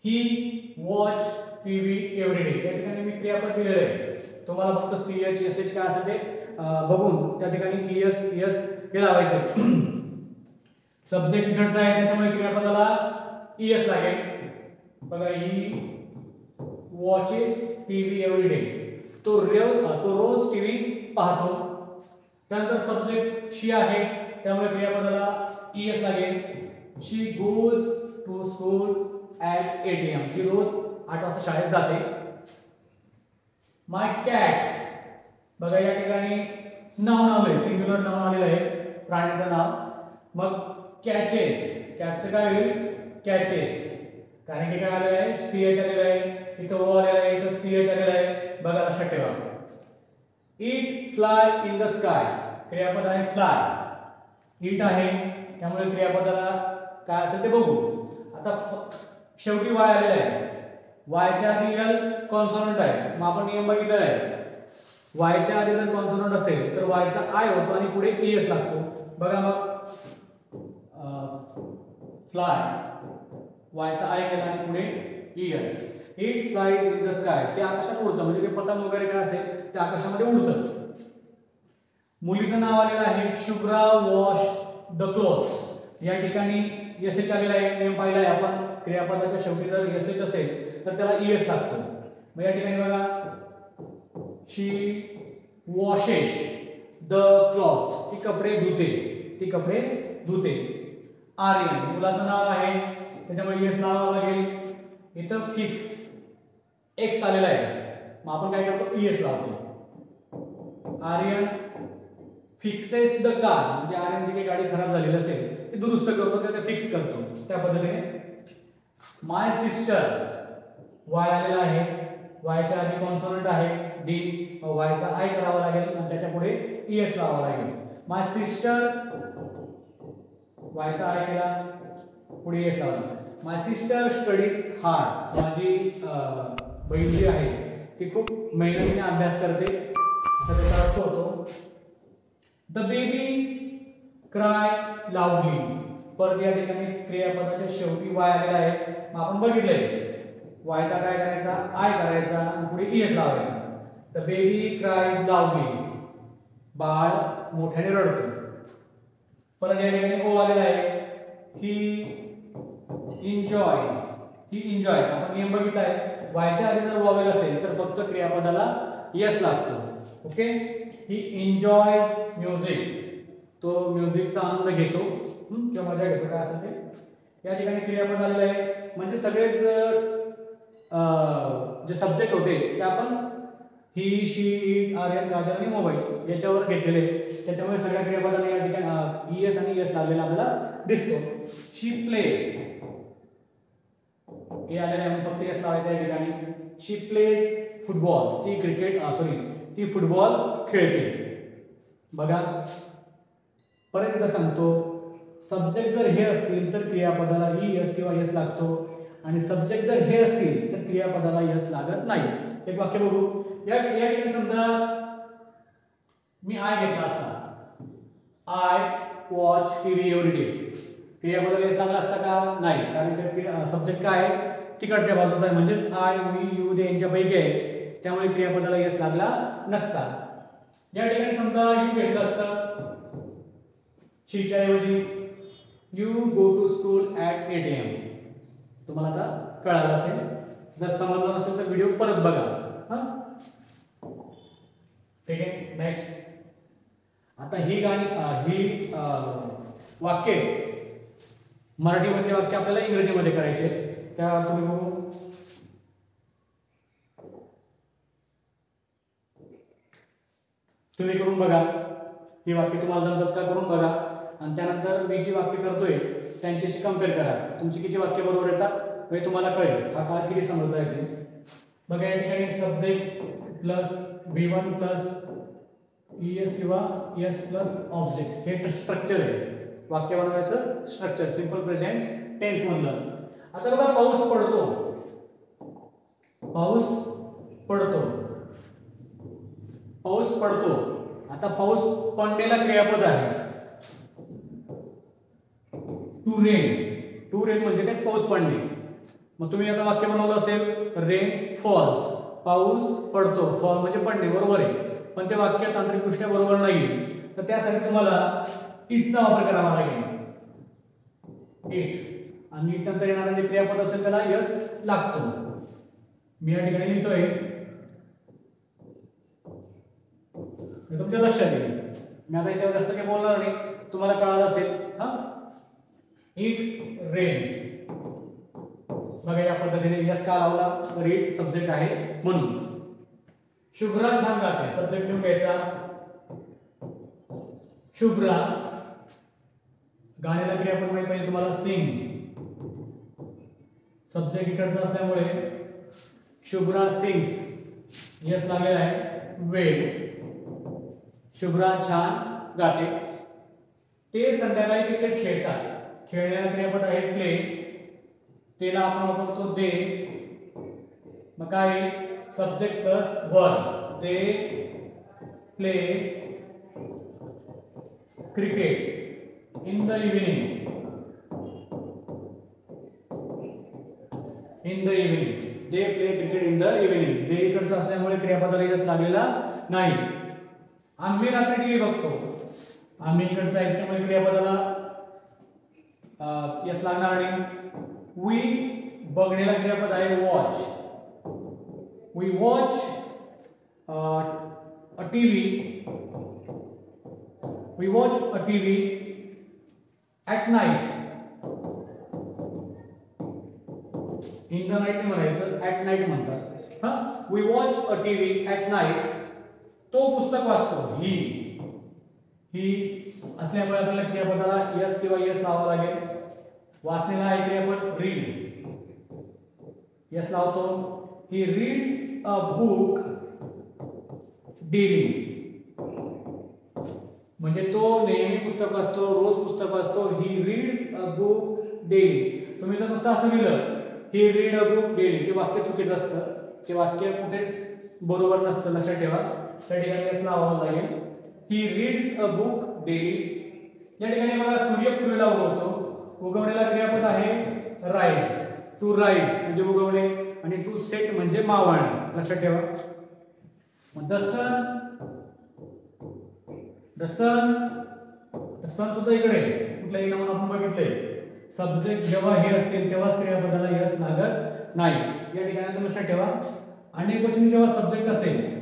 ही वॉच टीव्ही एव्हरी डे, या ठिकाणी मी क्रियापद दिलेलं आहे. तुम्हाला फक्त सीएच, एसएच काय असेल ते बघून त्या ठिकाणी ईएस, एस हे लावायचं. सब्जेक्ट इकडचा आहे त्याच्यामुळे क्रियापदाला ईएस लागेल. बघा ही वॉचेस टीव्ही एव्हरी डे, तो रोज टीव्ही पाहतो. त्यानंतर सब्जेक्ट शी आहे त्यामुळे क्रियापदाला ईएस लागेल. She goes to school at 8 AM, ती रोज 8 वाजता शाळेत जाते. माय कॅट, बघा या ठिकाणी नाव आलंय, सिंग्युलर नाव आलेलं आहे, प्राण्याचं नाव. मग कॅचेस, कॅचचं काय होईल, कॅचेस, कारण की काय आलेलं आहे, सीएच आलेलं आहे, इथं ओ आलेलं आहे, इथं सीएच आलेलं आहे. बघा लक्षात ठेवा. It fly in the sky, क्रियापद आहे फ्लाय, इट आहे त्यामुळे क्रियापदाला काय असेल ते बघू. आता शेवटी वाय आलेला आहे, वायच्या आधी एल कॉन्सोनंट आहे. मग आपण नियम बघितलेला आहे, वायच्या आधी जर कॉन्सोनंट असेल तर वायचा आय होतो आणि पुढे ईएस लागतो. बघा मग फ्लाय, वायचा आय केला आणि पुढे ES. It flies in the sky, ते आकाशात उडतं, म्हणजे ते पतंग वगैरे काय असेल ते आकाशामध्ये उडतं. मुलीचं नाव आलेलं आहे शुभ्रा वॉश द क्लोथ्स, या ठिकाणी एसएच आलेला आहे. नियम पाहिला आहे आपण, क्रियापदाच्या शेवटी जर एसएच असेल तर त्याला ईएस लागतो. मग या ठिकाणी बघा शी वॉशेस द क्लॉथ्स, ती कपडे धुते, ती कपडे धुते. आर्यन, मुलाचं नाव आहे त्याच्यामुळे ईएस लावावं लागेल. इथं फिक्स एक्स आलेला आहे, मग आपण काय करतो, ईएस लावतो. आर्यन फिक्सेस द कार, म्हणजे आर्यनची काही गाडी खराब झालेली असेल ते दुरुस्त करतो किंवा ते फिक्स करतो, त्या पद्धतीने. माय सिस्टर, वाय आलेला आहे, वायच्या आधी कॉन्सोनंट आहे डी, वायचा आय करावा लागेल आणि त्याच्या पुढे ईएस लावावा लागेल. माय सिस्टर वायचा आय केला, पुढे येस लावला. माय सिस्टर स्टडीज हार्ड. माझी बहीण जी आहे ती खूप मेहनतीने अभ्यास करते, असा त्याचा अर्थ होतो. The baby cry लाऊडली. परत या ठिकाणी क्रियापदाच्या शेवटी वाय आलेला आहे. मग आपण बघितलंय वायचा काय करायचा, आय करायचा आणि पुढे ईएस लावायचा. The baby cries लाऊडली. बाळ मोठ्याने रडतो. परत या ठिकाणी ओ आलेला आहे. ही एन्जॉयज. ही एन्जॉय. आपण नियम बघितला आहे, वायच्या आधी जर वावेल असेल तर फक्त क्रियापदाला यस लागतो. ओके. ही एन्जॉयज म्युझिक. तो म्युझिकचा आनंद घेतो किंवा मजा घेतो, काय असेल ते. या ठिकाणी क्रियापद आलेलं आहे. म्हणजे सगळेच जे सब्जेक्ट होते ते आपण ही, शी, इट, आर्यन, काजल आणि मोबाईल याच्यावर घेतलेले. त्याच्यामुळे सगळ्या क्रियापदाला या ठिकाणी ईएस आणि एस लागलेला आपल्याला दिसतो. She plays. हे आलेलं आहे, फक्त एस लावायचं या ठिकाणी. She plays football. ती क्रिकेट ती फुटबॉल खेळते. बघा परत एकदा सांगतो, सब्जेक्ट जर हे असतील तर क्रियापदाला ई एस किंवा एस लागतो, आणि सब्जेक्ट जर हे असतील तर क्रियापदाला यस लागत नाही. एक वाक्य बघू. या ठिकाणी समजा मी आय घेतला असता, I watch TV every day. क्रियापदाला यस लागला असता का? नाही, कारण सब्जेक्ट काय आहे, तिकडच्या बाजूचा आहे, म्हणजेच आय, वी, यू, दे यांच्यापैकी आहे, त्यामुळे क्रियापदाला यस लागला नसता. या ठिकाणी समजा यू घेतलं असतं शीच्या ऐवजी, you go to school at 8 AM. तुम्हाला आता कळालं असेल. जर समजलं नसेल तर व्हिडिओ परत बघा. हां, ठीक आहे. नेक्स्ट. आता ही वाक्य मराठीमधले वाक्य आपल्याला इंग्रजीमध्ये करायचे. त्या तुम्ही बघू. तुम्ही करून बघा. ही वाक्य तुम्हाला जमतात का करून बघा, आणि त्यानंतर मी जी वाक्य करतोय त्यांच्याशी कम्पेअर करा. तुमची किती वाक्य बरोबर येतात हे तुम्हाला कळेल. हा काळ किती समजला येते. बघा या ठिकाणी subject plus V1 plus ES किंवा S प्लस ऑब्जेक्ट हे स्ट्रक्चर आहे. वाक्य बनवायचं स्ट्रक्चर सिंपल प्रेझेंट टेन्स मधलं. आता बघा पाऊस पडतो. पाऊस पडतो. पाऊस पडतो. आता पाऊस पडलेला क्रियापद आहे. To rain. टू रेन म्हणजे काय, पाऊस पडणे. मग तुम्ही आता वाक्य बनवलं असेल रेन फॉल्स. पाऊस पडतो. फॉल म्हणजे पडणे, बरोबर आहे, पण ते वाक्य तांत्रिकदृष्ट्या बरोबर नाहीये. तर त्यासाठी तुम्हाला इटचा वापर करावा लागेल. इट. आणि इट नंतर येणारं जे क्रियापद असेल त्याला यस लागतो. मी या ठिकाणी लिहितोय, तुमच्या लक्षात येईल. मी आता याच्यावर जास्त काही बोलणार नाही, तुम्हाला कळालं असेल. हा, इट रेन्स. बघा या पद्धतीने यस का लावला, तर इट सब्जेक्ट आहे म्हणून. शुभ्रा छान गाते. सब्जेक्ट लिहून घ्यायचा शुभ्रा. गाण्याला क्रियापद माहिती पाहिजे तुम्हाला, सिंग. सब्जेक्ट इकडचा असल्यामुळे शुभ्रा सिंग्स यस लागलेला आहे. वेल. शुभ्रा छान गाते. ते संध्याकाळी क्रिकेट खेळतात. खेळण्याला क्रियापद आहे प्ले. तेला आपण वापरतो दे. मग काय, subject plus verb. They play cricket in the evening. In the evening. They play cricket in the evening. They इकडचा असल्यामुळे क्रियापदाला यस लागलेला नाही. आम्ही रात्री टीव्ही बघतो. आम्ही इकडचा याच्यामुळे क्रियापदाला यस लागणार नाही. वी बघण्याला क्रियापद आहे watch. We watch a TV. We watch a TV at night. In the night म्हणायचं, ॲट नाईट म्हणतात. हा, we watch a TV at night. तो पुस्तक वाचतो. ही असल्यामुळे आपल्याला क्रियापदाला यस किंवा यस लावावं लागेल. वाचण्याला आहे क्रियापद रीड. यस लावतो. He reads a book daily. म्हणजे तो नेहमी पुस्तक वाचतो, रोज पुस्तक वाचतो. He reads a book daily. तुम्ही जर नुसतं असं लिहिलं ही रीड अ बुक डेली, ते वाक्य चुकीचं असतं. ते वाक्य कुठेच बरोबर नसतं, लक्षात ठेवा. त्या ठिकाणी एस लावावं लागेल. He reads a book daily. या ठिकाणी बघा सूर्य पूर्वेला उगवतो. उगवण्याला क्रियापद आहे राईज. टू राईज म्हणजे उगवणे आणि टू सेट म्हणजे मावळणे, लक्षात ठेवा. द सन सुद्धा इकडे कुठल्याही नावानं आपण बघितलंय. सब्जेक्ट जेव्हा हे असतील तेव्हाच क्रियापदाला यस लागत नाही. या ठिकाणी तुम्ही लक्षात ठेवा. अनेक वचनी जेव्हा सब्जेक्ट असेल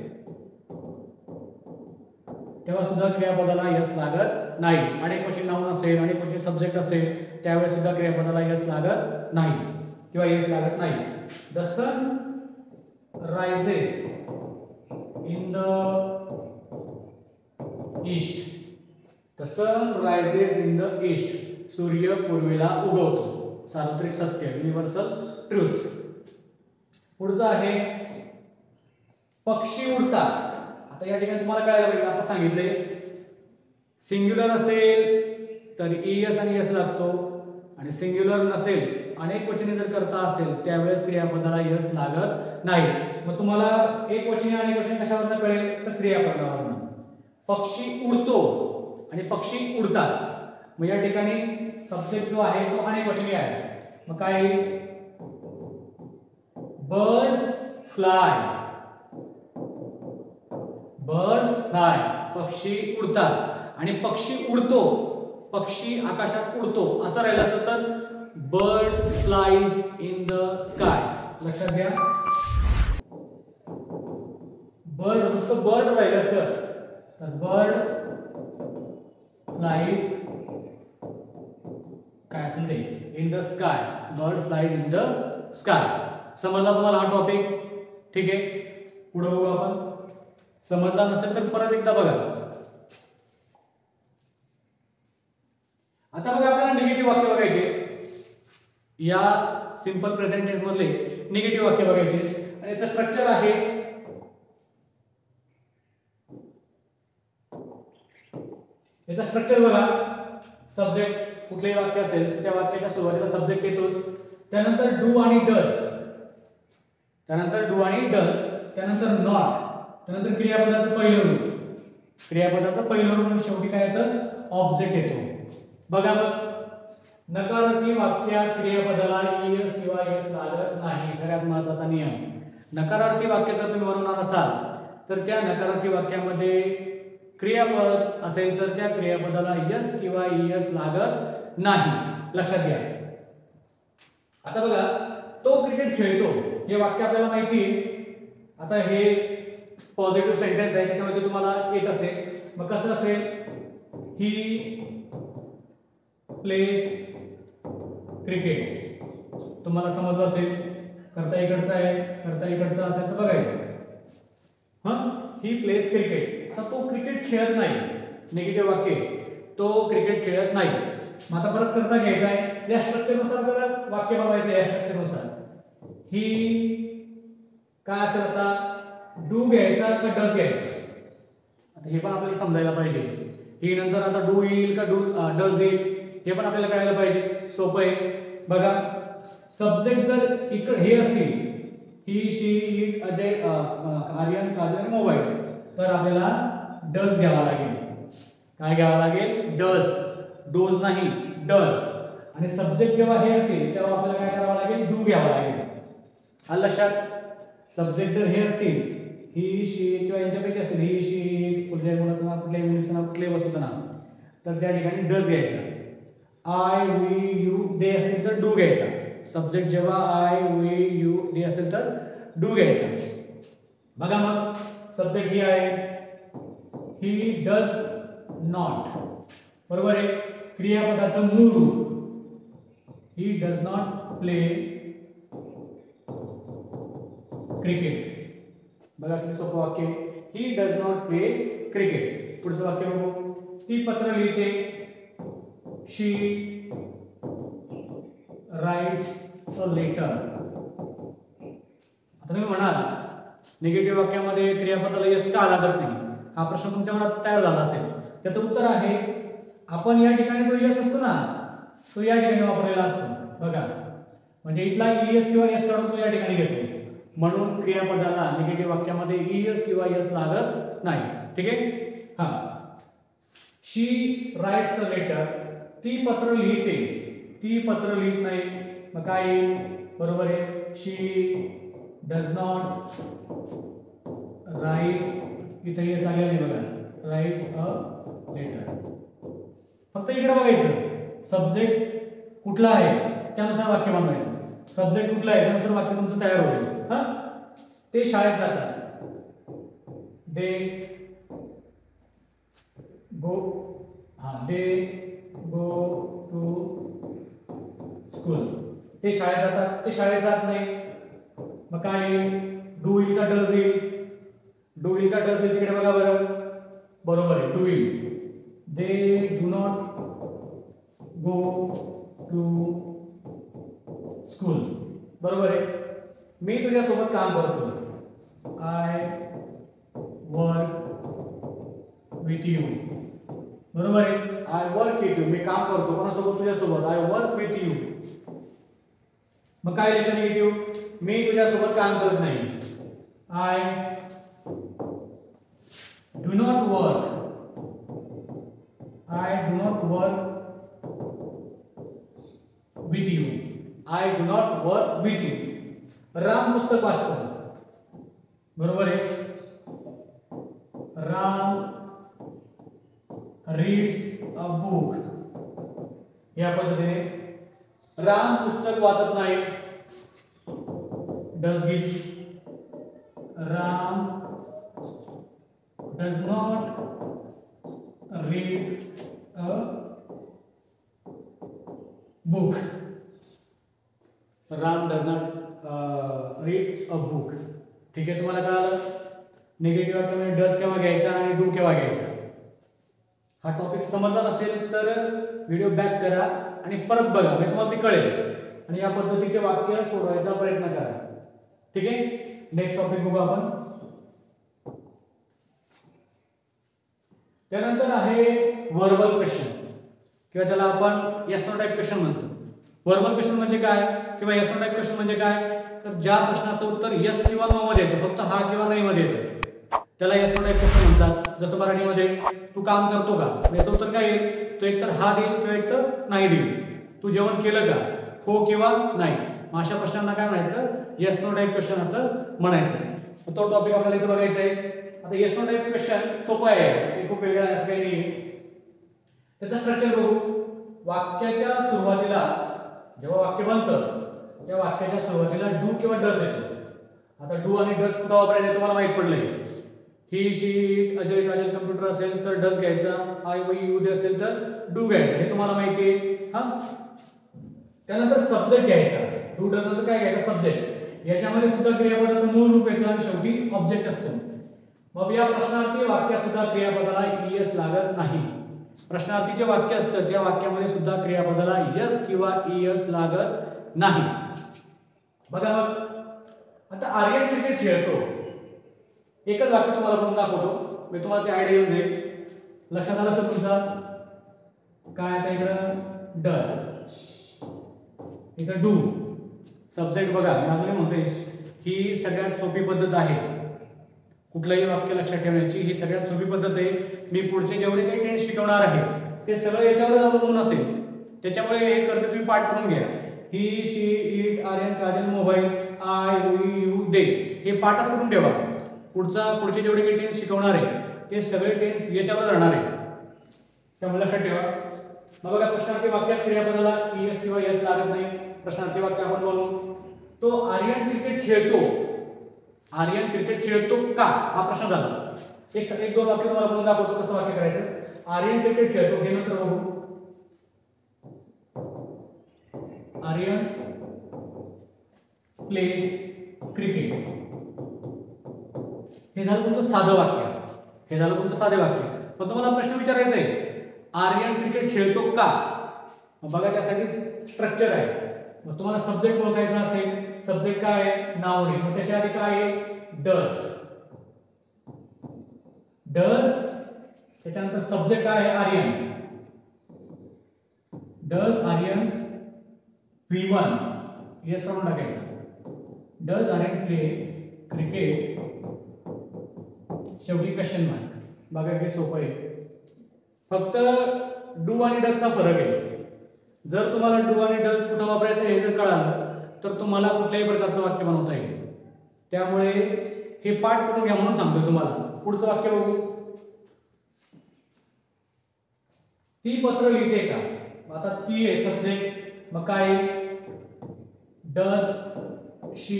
तेव्हा सुद्धा क्रियापदाला यस लागत नाही. अनेक वचनी नाऊन असेल, अनेक वचनी सब्जेक्ट असेल त्यावेळेस सुद्धा क्रियापदाला यस लागत नाही किंवा यस लागत नाही. The sun rises in the east. The sun rises in the east. सूर्य पूर्वेला उगवतो. सार्वत्रिक सत्य, युनिव्हर्सल ट्रुथ. पुढचं आहे पक्षी उडतात. आता या ठिकाणी तुम्हाला कळायला पाहिजे, आता सांगितले सिंग्युलर असेल तर ईएस आणि एस लागतो आणि सिंग्युलर नसेल अनेक वचने जर करता असेल त्यावेळेस क्रियापदाला यस लागत नाही. मग तुम्हाला एक वचने अनेक वचने कशावरनं कळेल तर क्रियापदावरनं. पक्षी उडतो आणि पक्षी उडतात. मग या ठिकाणी सब्जेक्ट जो आहे तो अनेक वचने आहे. मग काय बर्ड्स फ्लाय. बर्ड्स फ्लाय पक्षी उडतात आणि पक्षी उडतो, पक्षी आकाशात उडतो असं राहिलं असतं तर bird flies in the sky. लक्षात घ्या. बर्ड नुसतं बर्ड राहिलं असतं तर बर्ड फ्लाइज काय असेल ते in the sky. Bird flies in the sky. समजला तुम्हाला हा टॉपिक? ठीक आहे, पुढे बघू आपण. समजला नसेल तर परत एकदा बघा. आता बघा आपल्याला निगेटिव्ह वाक्य बघायचे. या सिंपल प्रेझेंट टेन्स मधले निगेटिव्ह वाक्य बघायचे आणि याचं स्ट्रक्चर आहे याचा स्ट्रक्चर बघा. सब्जेक्ट कुठलेही वाक्य असेल तर त्या वाक्याच्या सुरुवातीला सब्जेक्ट येतोच. त्यानंतर डू आणि डज, त्यानंतर डू आणि डज, त्यानंतर नॉट, त्यानंतर क्रियापदाचं पहिलं रूप, क्रियापदाचं पहिलं रूप आणि शेवटी काय येतं ऑब्जेक्ट येतो. बघा मग नकारार्थी वाक्यात क्रियापदाला ईएस किंवा एस लागत नाही. सगळ्यात महत्त्वाचा नियम. नकारार्थी वाक्य जर तुम्ही बनवणार असाल तर त्या नकारार्थी वाक्यामध्ये क्रियापद असेल तर त्या क्रियापदाला यस किंवा ईएस लागत नाही. लक्षात घ्या. आता बघा तो क्रिकेट खेळतो हे वाक्य आपल्याला माहिती आहे. आता हे पॉझिटिव्ह सेंटेन्स आहे त्याच्यामध्ये तुम्हाला येत असेल. मग कसं असेल ही प्लेज क्रिकेट. तुम्हाला समजलं असेल. करता इकडचं आहे करता इकडचं असेल तर बघायचं. He plays cricket. आता तो क्रिकेट खेळत नाही. निगेटिव्ह वाक्य तो क्रिकेट खेळत नाही. मग आता परत करता घ्यायचा आहे. या स्ट्रक्चरनुसार आपल्याला वाक्य बनवायचं आहे. या स्ट्रक्चरनुसार ही काय असेल आता डू घ्यायचा का डज घ्यायचा. आता हे पण आपल्याला समजायला पाहिजे. ही नंतर आता डू येईल का डज येईल हे पण आपल्याला कळायला पाहिजे. सोपं आहे. बघा सब्जेक्ट जर इकडे हे असतील ही शी इट अजय आर्यन काजल आणि मोबाईल तर आपल्याला डज घ्यावा लागेल. काय घ्यावा लागेल डज. डोज नाही डज. आणि सब्जेक्ट जेव्हा हे असतील तेव्हा आपल्याला काय करावं लागेल डू घ्यावा लागेल. आलं लक्षात. सब्जेक्ट जर हे असतील ही शी किंवा यांच्यापैकी असतील ही शी कुठल्याही मुलाचं नाव कुठल्याही मुलीचं नाव कुठल्याही वस्तूचं नाव तर त्या ठिकाणी डज घ्यायचा. आय वी यू दे असेल तर डू घ्यायचा. सब्जेक्ट जेव्हा आय वी यू दे असेल तर डू घ्यायचा. बघा मग सब्जेक्ट ही आहे ही डज नॉट. बरोबर आहे. क्रियापदाचं मूळ रूप he does not play cricket. बघा किती सोपं वाक्य. He does not play cricket. पुढचं वाक्य बघू. ती पत्र लिहिते. She writes a letter. आता तुम्ही म्हणाल निगेटिव्ह वाक्यामध्ये क्रियापदाला यस का लागत नाही. हा प्रश्न तुमच्या मनात तयार झाला असेल. त्याचं उत्तर आहे, आपण या ठिकाणी जो यस असतो ना तो या ठिकाणी वापरलेला असतो बघा, म्हणजे इथला ईएस किंवा एस काढून तो या ठिकाणी घेतो, म्हणून क्रियापदाला निगेटिव्ह वाक्यामध्ये ईएस किंवा एस लागत नाही. ठीक आहे. हा, शी राइट्स द लेटर, ती पत्र लिहिते, ती पत्र लिहित नाही, मग काय येईल? बरोबर आहे, शी डज नॉट राईट, इथे एस आलेला नाही बघा, राईट अ लेटर. फक्त इकडे बघायचं सब्जेक्ट कुठला आहे त्यानुसार वाक्य बनवायचं, सब्जेक्ट कुठला आहे त्यानुसार वाक्य तुमचं तयार होईल. हा, ते शाळेत जातात, दे गो, दे गो टू स्कूल, ते शाळेत जातात, ते शाळेत जात नाही, मग काय येईल? डू येईल का डज येईल? डू येईल का डज येईल? तिकडे बघा बरं, बरोबर आहे, डू येईल. They do not go to school, बरोबर आहे. मी तुझ्यासोबत काम करतो, आय वर्क विथ यू, बरोबर आहे, आय वर्क विथ यू, मी काम करतो कोणासोबत? तुझ्यासोबत, आय वर्क विथ यू. मग काय लिहायचं निगेटिव्ह? मी तुझ्यासोबत काम करत नाही, I do not work, I do not work with you, I do not work with you. Ram पुस्तक वाचतो, बरोबर आहे, राम रीड्स अ बुक. या पद्धतीने राम पुस्तक वाचत नाही, does give, Ram does not read a book, Ram does not read a book. ठीक आहे, तुम्हाला कळालं निगेटिव्ह वाक्यामध्ये डज केव्हा घ्यायचा आणि डू केव्हा घ्यायचा. हा टॉपिक समजला नसेल तर व्हिडिओ बॅक करा आणि परत बघा, म्हणजे तुम्हाला ते कळेल आणि या पद्धतीचे वाक्य सोडवायचा प्रयत्न करा. ठीक आहे, नेक्स्ट टॉपिक बघू आपण. त्यानंतर आहे व्हर्बल क्वेश्चन किंवा त्याला आपण येस नो टाइप क्वेश्चन म्हणतो. व्हर्बल क्वेश्चन म्हणजे काय किंवा येस नो टाइप क्वेश्चन म्हणजे काय, तर ज्या प्रश्नाचं उत्तर येस किंवा नो मध्ये येतं, फक्त हा किंवा नाही मध्ये येतं, त्याला येस नो टाइप क्वेश्चन म्हणतात. जसं मराठीमध्ये तू काम करतो का, याचं उत्तर काय येईल? तो एकतर हा देईल किंवा एकतर नाही देईल. तू जेवण केलं का, हो किंवा नाही. अशा प्रश्नांना काय म्हणायचं? येस नो टाइप क्वेश्चन असं म्हणायचं. तो टॉपिक आपल्याला इथे बघायचा आहे. आता येस नो टाइप क्वेश्चन सोपं आहे, खूप वेगळं असं काही नाही. त्याचं स्ट्रक्चर बघू. वाक्याच्या सुरुवातीला जेव्हा वाक्य बनतं त्या वाक्याच्या सुरुवातीला डू किंवा डज येतो. आता डू आणि डज कुठं वापरायचं तुम्हाला माहित पडलंय. ही शी अजय काजल कम्प्युटर असेल तर डज घ्यायचा, आय वी यू दे असेल तर डू घ्यायचा, हे तुम्हाला माहिती आहे. हा, त्यानंतर सब्जेक्ट घ्यायचा. डू डज नंतर काय घ्यायचा? सब्जेक्ट. याच्यामध्ये सुद्धा क्रियापदाचं मूळ रूप येतं आणि शेवटी ऑब्जेक्ट असतो. मग या प्रश्नार्थी वाक्यात सुद्धा क्रियापदाला ईएस लागत नाही. प्रश्नार्थीचे वाक्य असतं त्या वाक्यामध्ये सुद्धा क्रियापदाला यस किंवा ईएस लागत नाही. बघा आता आर्यन क्रिकेट खेळतो, एकच वाक्य तुम्हाला बनवून दाखवतो, मी तुम्हाला ते आयडिया येऊन जाईल. लक्षात आलं असेल तुमचा काय? आता इकडं डज, इथं डू, सब्जेक्ट बघा. मी अजूनही म्हणतोय ही सगळ्यात सोपी पद्धत आहे कुठलंही वाक्य लक्षात ठेवण्याची. ही सगळ्यात सोपी पद्धत आहे. मी पुढचे जेवढे काही टेन्स शिकवणार आहे ते सगळं याच्यावर अवलंबून असेल, त्याच्यामुळे हे करते तुम्ही पाठ करून घ्या. He she it Aryan Kajal mobile I we you they हे पाठच करून ठेवा. पुढचे जेवढे काही टेन्स शिकवणार आहे ते सगळे टेन्स याच्यावर राहणार आहे, त्यामुळे लक्षात ठेवा. मग बघा प्रश्नार्थी वाक्यात क्रियापदाला ईएस किंवा एस लागत नाही. प्रश्नार्थी वाक्य आपण बोलू. तो आर्यन क्रिकेट खेळतो, आर्यन क्रिकेट खेळतो का हा प्रश्न झाला. एक दोन वाक्य तुम्हाला बनवून दाखवतो कसं वाक्य करायचं. आर्यन क्रिकेट खेळतो हे नंतर बघू. आर्यन प्लेज क्रिकेट हे झालं तुमचं साधं वाक्य, हे झालं तुमचं साधे वाक्य. पण तुम्हाला प्रश्न विचारायचा आहे आर्यन क्रिकेट खेळतो का. बघा त्यासाठी स्ट्रक्चर आहे. मग तुम्हाला सब्जेक्ट ओळखायचा असेल, सब्जेक्ट काय आहे? नाउन आहे. मग त्याच्या आधी काय आहे? डज. डज त्याच्यानंतर सब्जेक्ट आहे Aryan. Does Aryan V1 yes करून टाकायचं. डज आर्यन प्ले क्रिकेट शेवटी क्वेश्चन मार्क. बघा हे सोपं आहे. फक्त डू आणि डजचा फरक आहे. जर तुम्हाला डू आणि डज कुठं वापरायचं हे जर कळालं तर तुम्हाला कुठल्याही प्रकारचं वाक्य बनवता येईल. त्यामुळे हे पाठ करून घ्या म्हणून सांगतोय तुम्हाला. पुढचं वाक्य बघू. ती पत्र लिहिते का. आता ती आहे सब्जेक्ट. मग काय does she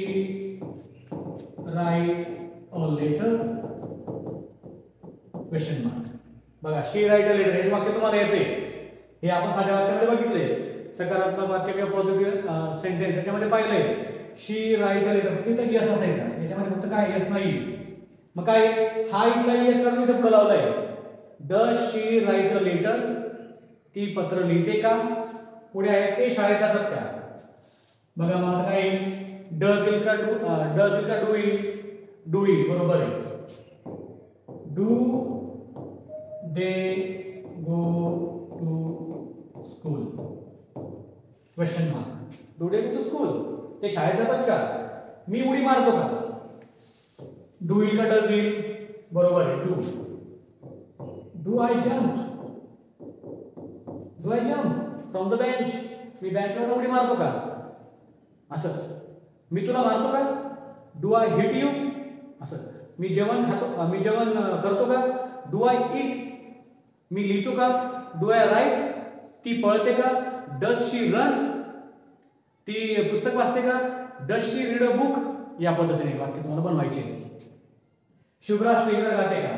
write a letter question mark. बघा शी राईट अ लेटर हे वाक्य तुम्हाला येते. हे आपण साध्या वाक्यामध्ये बघितले. सकारात्मक वाक्य किंवा पॉझिटिव्ह सेंटेन्स याच्यामध्ये पाहिलंय. शी राईट अ लेटर तिथं यस असायचा. याच्यामध्ये फक्त काय यस नाही. मग काय हा इथला यस काढून इथं पुढे लावलाय. Does she write a letter ती पत्र लिहिते का. पुढे आहे ते शाळेत जातात का. बघा मग आता काय डज येईल का डज येईल का डू येईल. डू येईल बरोबर आहे. Do they go to school question mark. Do they go to school ते शाळेत जातात का. मी उडी मारतो का. डू येईल का डज येईल बरोबर आहे. Do. Do I jump. Do I jump from the bench. मी बेंचवर उडी मारतो का. असं मी तुला मारतो का. Do I hit you. असं मी जेवण खातो मी जेवण करतो का. डू आय ईट. मी लिहितो का. Do I write. ती पळते का. डज शी रन ती पुस्तक वाचते का. Does she read a book. या पद्धतीने वाक्य तुम्हाला बनवायचे. शुभ्रा स्टेजवर गाते का.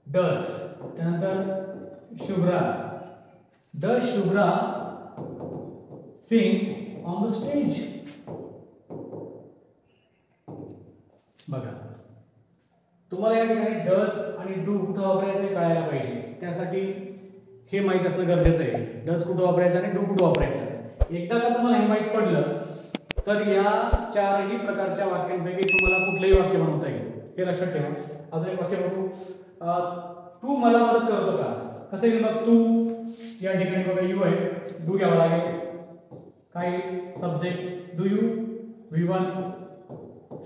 डज. त्यानंतर Shubhra does Shubhra sing on the stage. बघा तुम्हाला या ठिकाणी डज आणि डू कुठं वापरायचं हे कळायला पाहिजे. त्यासाठी हे माहीत असणं गरजेचं आहे. डज कुठं वापरायचं आणि डू कुठं वापरायचं. एकदा का तुम्हाला हे माहीत पडलं तर या चारही प्रकारच्या वाक्यांपैकी तुम्हाला कुठलंही वाक्य बनवता येईल. हे लक्षात ठेवा. अजून एक वाक्य बघू. तू मला मदत करतो का. कसं येईल मग तू. या ठिकाणी बघा यू आहे. डू घ्यावा लागेल. काय subject do you. V1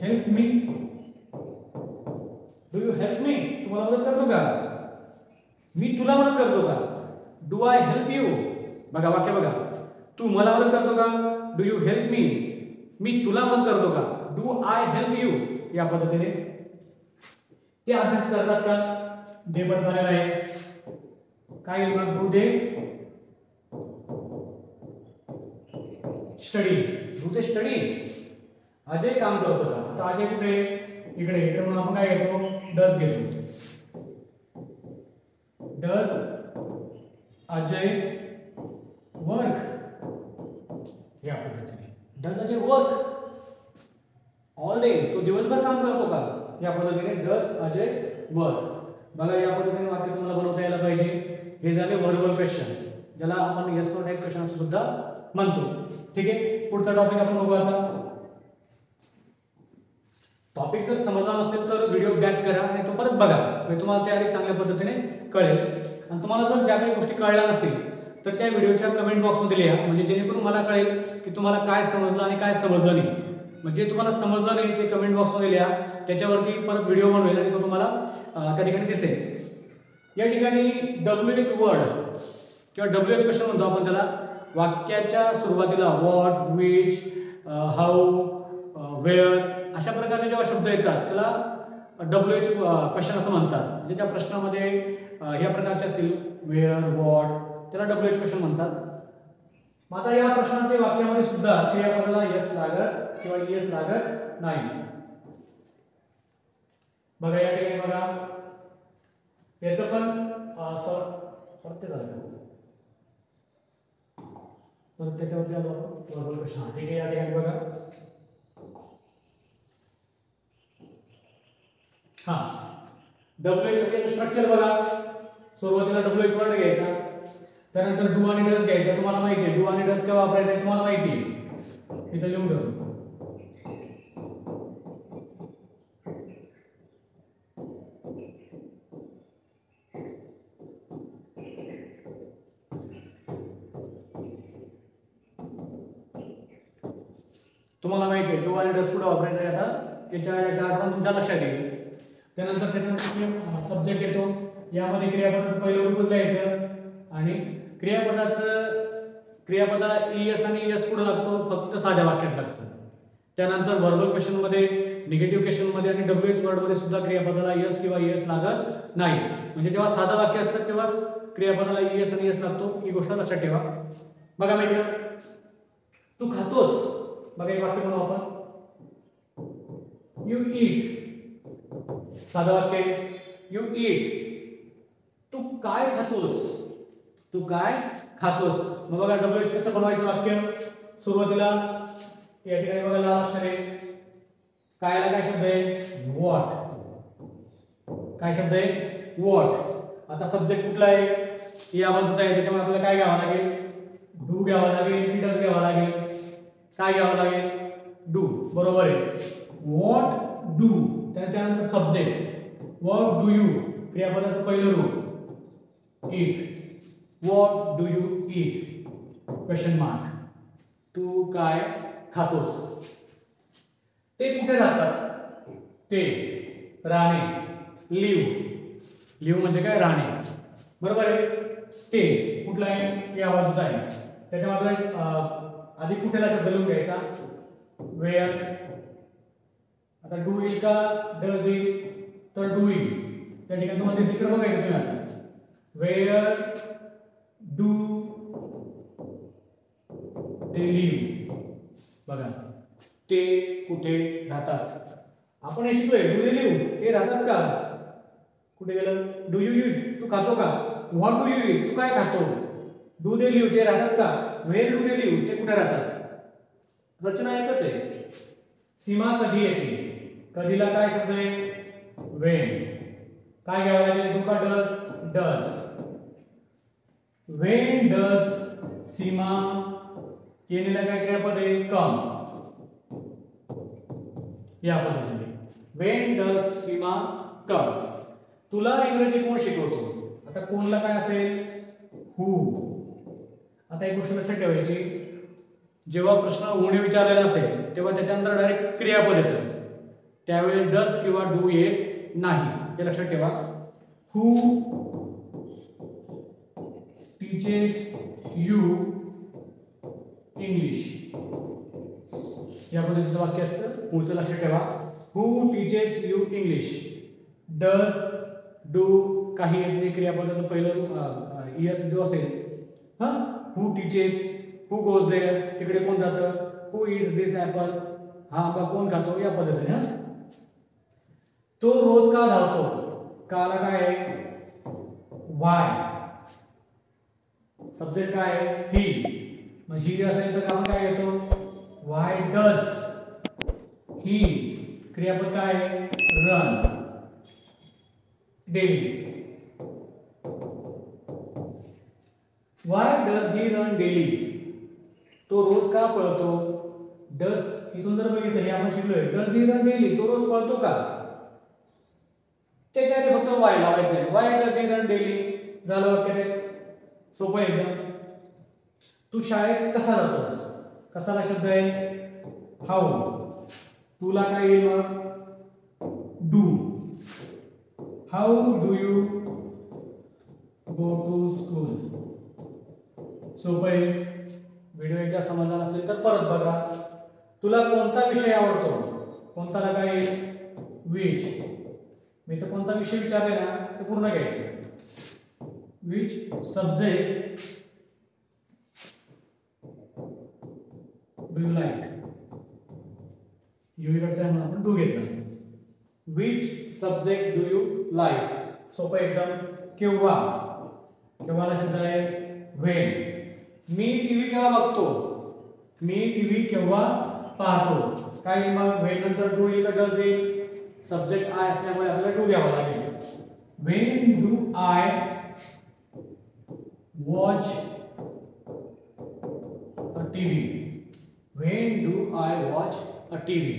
help me. Do you help me तुम्हाला मदत करतो का. मी तुला मदत करतो का. Do I help you. बघा वाक्य बघा. तू मला मदत करतो का. Do you help me. मी तुला मदत करतो का. Do I help you. या पद्धतीने ते अभ्यास करतात का. डे पण झालेला आहे. काय do they study. Do they study. Ajay काम करतो का. आता अजय कुठे इकडे. तर मग आपण काय घेतो डज घेतो. Does Ajay work. या पद्धतीने does Ajay work all day. तो दिवसभर काम करतो का. या पद्धतीने डज अजय वर्क. बघा या पद्धतीने वाक्य तुम्हाला बनवता यायला पाहिजे. हे झाले व्हर्बल क्वेश्चन ज्याला आपण येस नो टाइप क्वेश्चन असं सुद्धा म्हणतो. ठीक आहे. पुढचा टॉपिक आपण बघू. आता टॉपिक जर समजला नसेल तर व्हिडिओ बॅक करा आणि तो परत बघा. म्हणजे तुम्हाला तयारी चांगल्या पद्धतीने कळेल. आणि तुम्हाला जर ज्या काही गोष्टी कळल्या नसतील तर त्या व्हिडिओच्या कमेंट बॉक्समध्ये लिहा. म्हणजे जेणेकरून मला कळेल की तुम्हाला काय समजलं आणि काय समजलं नाही. म्हणजे तुम्हाला समजलं नाही ते कमेंट बॉक्समध्ये लिहा. त्याच्यावरती परत व्हिडिओ बनवेल आणि तो तुम्हाला त्या ठिकाणी दिसेल. या ठिकाणी WH वर्ड किंवा WH क्वेश्चन म्हणतो आपण त्याला. वाक्याच्या सुरुवातीला व्हॉट विच हाऊ वेअर अशा प्रकारचे जेव्हा शब्द येतात त्याला WH क्वेश्चन असं म्हणतात. म्हणजे त्या प्रश्नामध्ये या प्रकारचे असतील वेअर व्हॉट त्याला WH क्वेश्चन म्हणतात. मग आता या प्रश्नाच्या वाक्यामध्ये सुद्धा क्रियापदाला यस लागत किंवा येस लागत नाही. बघा या ठिकाणी बघा याचं पण ते झालं तर त्याच्यावरती आलो व्हर्बल क्वेश्चन. ठीक आहे. या ठिकाणी बघा हा WH स्ट्रक्चर बघा. सुरुवातीला WH वर्ड घ्यायचा. त्यानंतर डू आणि डज घ्यायचा. तुम्हाला माहिती आहे डू आणि डज काय वापरायचं तुम्हाला माहिती आहे. इथं लिहून ठेवतो. तुम्हाला माहिती आहे डू आणि डज कुठं वापरायचं आहे आता याच्या आठवण तुमच्या लक्षात येईल. त्यानंतर त्याच्यामध्ये सब्जेक्ट येतो. यामध्ये क्रियापदाचं पहिलं रूपच लिहायचं आणि क्रियापदाला ES आणि ES कुठं लागतो फक्त साध्या वाक्यात लागतं. त्यानंतर व्हर्बल क्वेश्चनमध्ये, निगेटिव्ह क्वेश्चनमध्ये आणि WH वर्डमध्ये सुद्धा क्रियापदाला ES किंवा ES लागत नाही. म्हणजे जेव्हा साधं वाक्य असतं तेव्हाच क्रियापदाला ES आणि ES लागतो. ही गोष्ट लक्षात ठेवा. बघा मित्र, तू खातोस. बघा एक वाक्य म्हणू आपण, यू ईट. साधं वाक्य, यू ईट. तू काय खातोस, तू काय खातोस. मग बघा WH कसं बनवायचं वाक्य. सुरुवातीला या ठिकाणी बघा लाल अक्षर आहे. कायला काय शब्द आहे, व्हॉट. काय शब्द आहे, व्हॉट. आता सब्जेक्ट कुठला आहे, या बाजूचा आहे. त्याच्यामुळे आपल्याला काय घ्यावं लागेल, डू घ्यावा लागेल, डज घ्यावा लागेल. काय घ्यावं लागेल, डू. बरोबर आहे. What do. त्याच्यानंतर सब्जेक्ट, व्हॉट डू यू. क्रियापदाचं पहिलं रूप eat. What do you eat, question mark. तू काय खातोस. ते कुठे राहतात, ते राहणे. लिव्ह म्हणजे काय, राहणे. बरोबर आहे. ते कुठला आहे, या बाजूचा आहे. त्याच्यामुळे आपल्याला आधी कुठेला शब्द लिहून घ्यायचा, वेअर. आता डू येईल का डज येईल, तर डू येईल. त्या ठिकाणी तुम्हाला इकडे बघायचं तुम्ही आता, वेअर डू दे लिव्ह. बघा, ते कुठे राहतात. आपण हे शिकलोय, डू दे लिव्ह. ते राहतात का, कुठे गेलं, डू यू ईट. तू खातो का, व्हॉट डू यू ईट. तू काय खातो. डू दे लिव्ह, ते राहतात का. वेअर डू दे लिव्ह, ते कुठे राहतात. रचना एकच आहे. सीमा कधी येते, कधीला काय शब्द आहे, वेन. काय घ्यावं लागेल, डू का डज, डज. वेन डज सीमा येणेला काय क्रियापद आहे, कम. या पद्धतीने वेन डज सीमा कम. तुला इंग्रजी कोण शिकवतो. आता कोणला काय असेल, हू. आता एक गोष्ट लक्षात ठेवायची, जेव्हा प्रश्न होणे विचारलेला असेल तेव्हा त्याच्यानंतर डायरेक्ट क्रियापद येतं. त्यावेळी डज किंवा डू येत नाही, हे लक्षात ठेवा. हू टीचेस यू इंग्लिश, या पद्धतीचं वाक्य असतं. पुढचं लक्षात ठेवा, who teaches you English. Does do काही येत नाही. क्रियापदाचं पहिलं ES जो असेल, who teaches, who goes there, तिकडे कोण जातं, हू ईट्स दिस ॲपल, हा आंबा कोण खातो, या पद्धतीने. तो रोज का धावतो. काला काय आहे, व्हाय. सब्जेक्ट काय आहे, ही. मग ही असेल तर आपण काय घेतो, व्हाय डज ही. क्रियापद काय आहे, run daily. Why does he run daily. तो रोज का पळतो. डज इथून जर बघितलं, हे आपण शिकलोय, डज ही रन डेली. तो रोज पळतो का. त्याच्या आधी फक्त वाय लावायचं आहे. Y does he run daily झालं वाक्य. ते सोपं आहे एकदम. तू शाळेत कसा जातोस. कसाला शब्द आहे, हाऊ. तुला काय येईल मग, do. How do you go to school. सोपं आहे. व्हिडिओ एकदा समजला नसेल तर परत बघा. तुला कोणता विषय आवडतो. कोणताला काय येईल, विच. मी तर कोणता विषय विचारले ना ते पूर्ण घ्यायचे. Which subject do you like. You इकडचा म्हणून आपण डू घेतला. Which subject do you like. सोपं एकदम. केव्हा. केव्हाला शब्द आहे, व्हेन. मी टीव्ही केव्हा बघतो. मी टीव्ही केव्हा पाहतो. काय मग व्हेन नंतर डू येईल का डज येईल. सब्जेक्ट आय असल्यामुळे आपल्याला डू घ्यावा लागेल. When do I watch a TV. When do I watch a TV.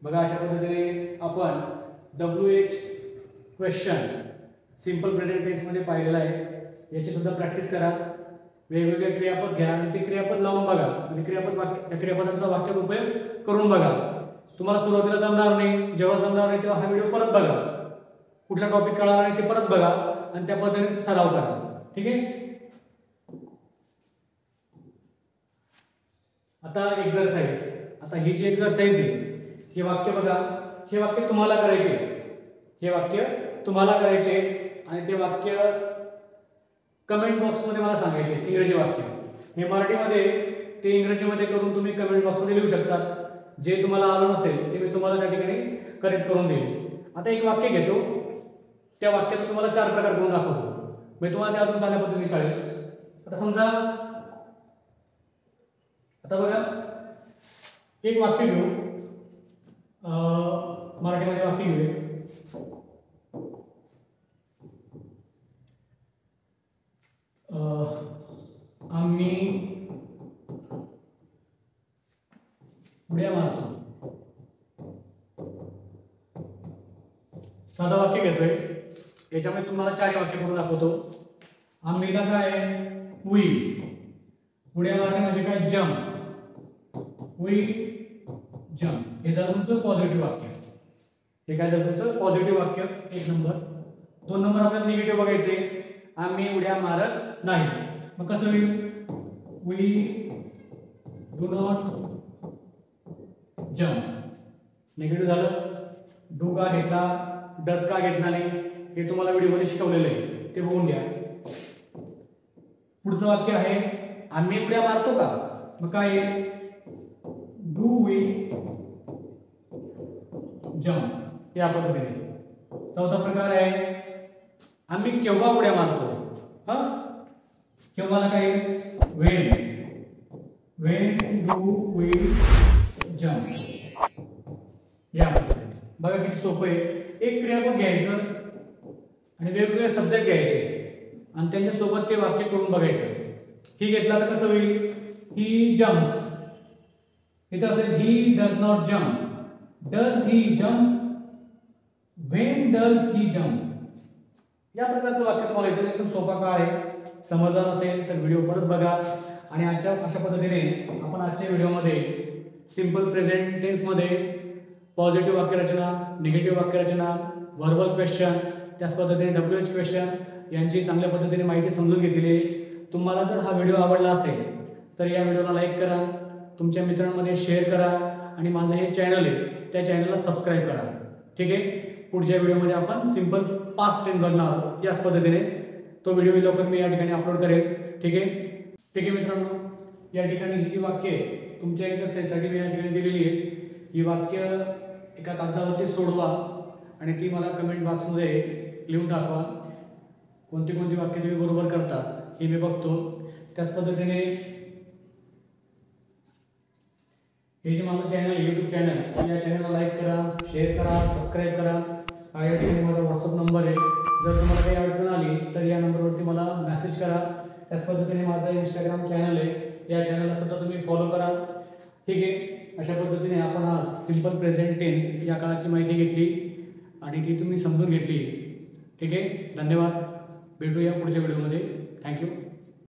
बघा अशा पद्धतीने आपण WH question simple present tense मध्ये पाहिलेला आहे. याची सुद्धा प्रॅक्टिस करा. वेगवेगळे क्रियापद घ्या आणि ते क्रियापद लावून बघा, म्हणजे त्या क्रियापदांचा वाक्यात उपयोग करून बघा. तुम्हाला सुरुवातीला जमणार नाही, जेव्हा जमणार नाही तेव्हा हा व्हिडिओ परत बघा, कुठला टॉपिक कळाला नाही ते परत बघा आणि त्या पद्धतीने सराव करा. ठीक आहे. आता एक्सरसाइज. आता ही जी एक्सरसाइज आहे, हे वाक्य बघा, हे वाक्य तुम्हाला करायचे, हे वाक्य तुम्हाला करायचे आणि ते वाक्य कमेंट बॉक्समध्ये मला सांगायचे. इंग्रजी वाक्य मी मराठीमध्ये ते इंग्रजीमध्ये करून तुम्ही कमेंट बॉक्समध्ये लिहू शकता. जे तुम्हाला आलं नसेल ते मी तुम्हाला त्या ठिकाणी करेक्ट करून देईल. आता एक वाक्य घेतो, त्या वाक्याचा तुम्हाला 4 प्रकार करून दाखवतो, मी तुम्हाला ते अजून चांगल्या पद्धतीने कळेल. आता समजा, आता बघा एक वाक्य घेऊ, मराठीमध्ये वाक्य घेऊया. आम्ही उड्या मारतो. साधं वाक्य घेतोय, याच्यामध्ये तुम्हाला 4 वाक्य करून दाखवतो. आम्हीला काय वी, उड्या मारणे म्हणजे काय जम्प, वी जम्प. हे झालं तुमचं पॉझिटिव्ह वाक्य. हे काय झालं तुमचं पॉझिटिव्ह वाक्य, 1 नंबर. 2 नंबर आपल्याला निगेटिव्ह बघायचे. आम्ही उड्या मारत नाही. मग कसं होईल? We do not jump. Negative झालं. डू का घेतला, डच का घेतला नाही, हे तुम्हाला व्हिडिओमध्ये शिकवलेलं आहे, ते बघून घ्या. पुढचं वाक्य आहे आम्ही उड्या मारतो का. मग काय डू वी जम्प, या पद्धतीने. चौथा प्रकार आहे आम्ही केव्हा उड्या मारतो. केव्हा काय when, when do we jump, या पद्धतीने. बघा किती सोपं आहे. एक क्रियापद घ्यायचं आणि वेगवेगळे सब्जेक्ट घ्यायचे आणि त्यांच्या सोबत ते वाक्य करून बघायचं. ही घेतला तर कसं होईल, ही जम्प्स. इथं असेल ही does not jump, does he jump, when does he jump. या प्रकारचं वाक्य तुम्हाला इथे एकदम सोपा का आहे. समजलं नसेल तर व्हिडिओ परत बघा. आणि अशा पद्धतीने आपण आजच्या व्हिडिओमध्ये सिंपल प्रेझेंट टेन्समध्ये पॉझिटिव्ह वाक्यरचना, निगेटिव्ह वाक्यरचना, व्हर्बल क्वेश्चन, त्याच पद्धतीने WH क्वेश्चन यांची चांगल्या पद्धतीने माहिती समजून घेतलेली आहे. तुम्हाला जर हा व्हिडिओ आवडला असेल तर या व्हिडिओला लाईक करा, तुमच्या मित्रांमध्ये शेअर करा आणि माझं हे चॅनल आहे त्या चॅनलला सबस्क्राईब करा. ठीक आहे. पुढच्या व्हिडिओमध्ये आपण सिंपल पास्ट टेन्स बघणार आहोत याच पद्धतीने. तो व्हिडिओ लवकर मी या ठिकाणी अपलोड करेल. ठीक आहे. ठीक आहे मित्रांनो, या ठिकाणी ही वाक्ये तुमच्या एक्सरसाइजसाठी मी या ठिकाणी दिलेली आहे. ही वाक्य एका कागदावरती सोडवा आणि ती मला कमेंट बॉक्समध्ये लिहून टाकवा. कोणती कोणती वाक्य तुम्ही बरोबर करता हे मी बघतो. त्याच पद्धतीने हे जे माझं चॅनल यूट्यूब चॅनल, या चॅनलला लाईक करा, शेअर करा, सबस्क्राईब करा. हा या ठिकाणी माझा व्हॉट्सअप नंबर आहे. जर तुम्हाला काही अडचण आली तर या नंबरवरती मला मेसेज करा. त्याच पद्धतीने माझं इंस्टाग्राम चॅनल आहे, या चॅनलला सुद्धा तुम्ही फॉलो करा. ठीक आहे. अशा पद्धतीने आपण आज सिंपल प्रेझेंट टेन्स या काळाची माहिती घेतली आणि ती तुम्ही समजून घेतली. ठीक आहे. धन्यवाद. भेटूया पुढच्या व्हिडिओमध्ये. थँक्यू.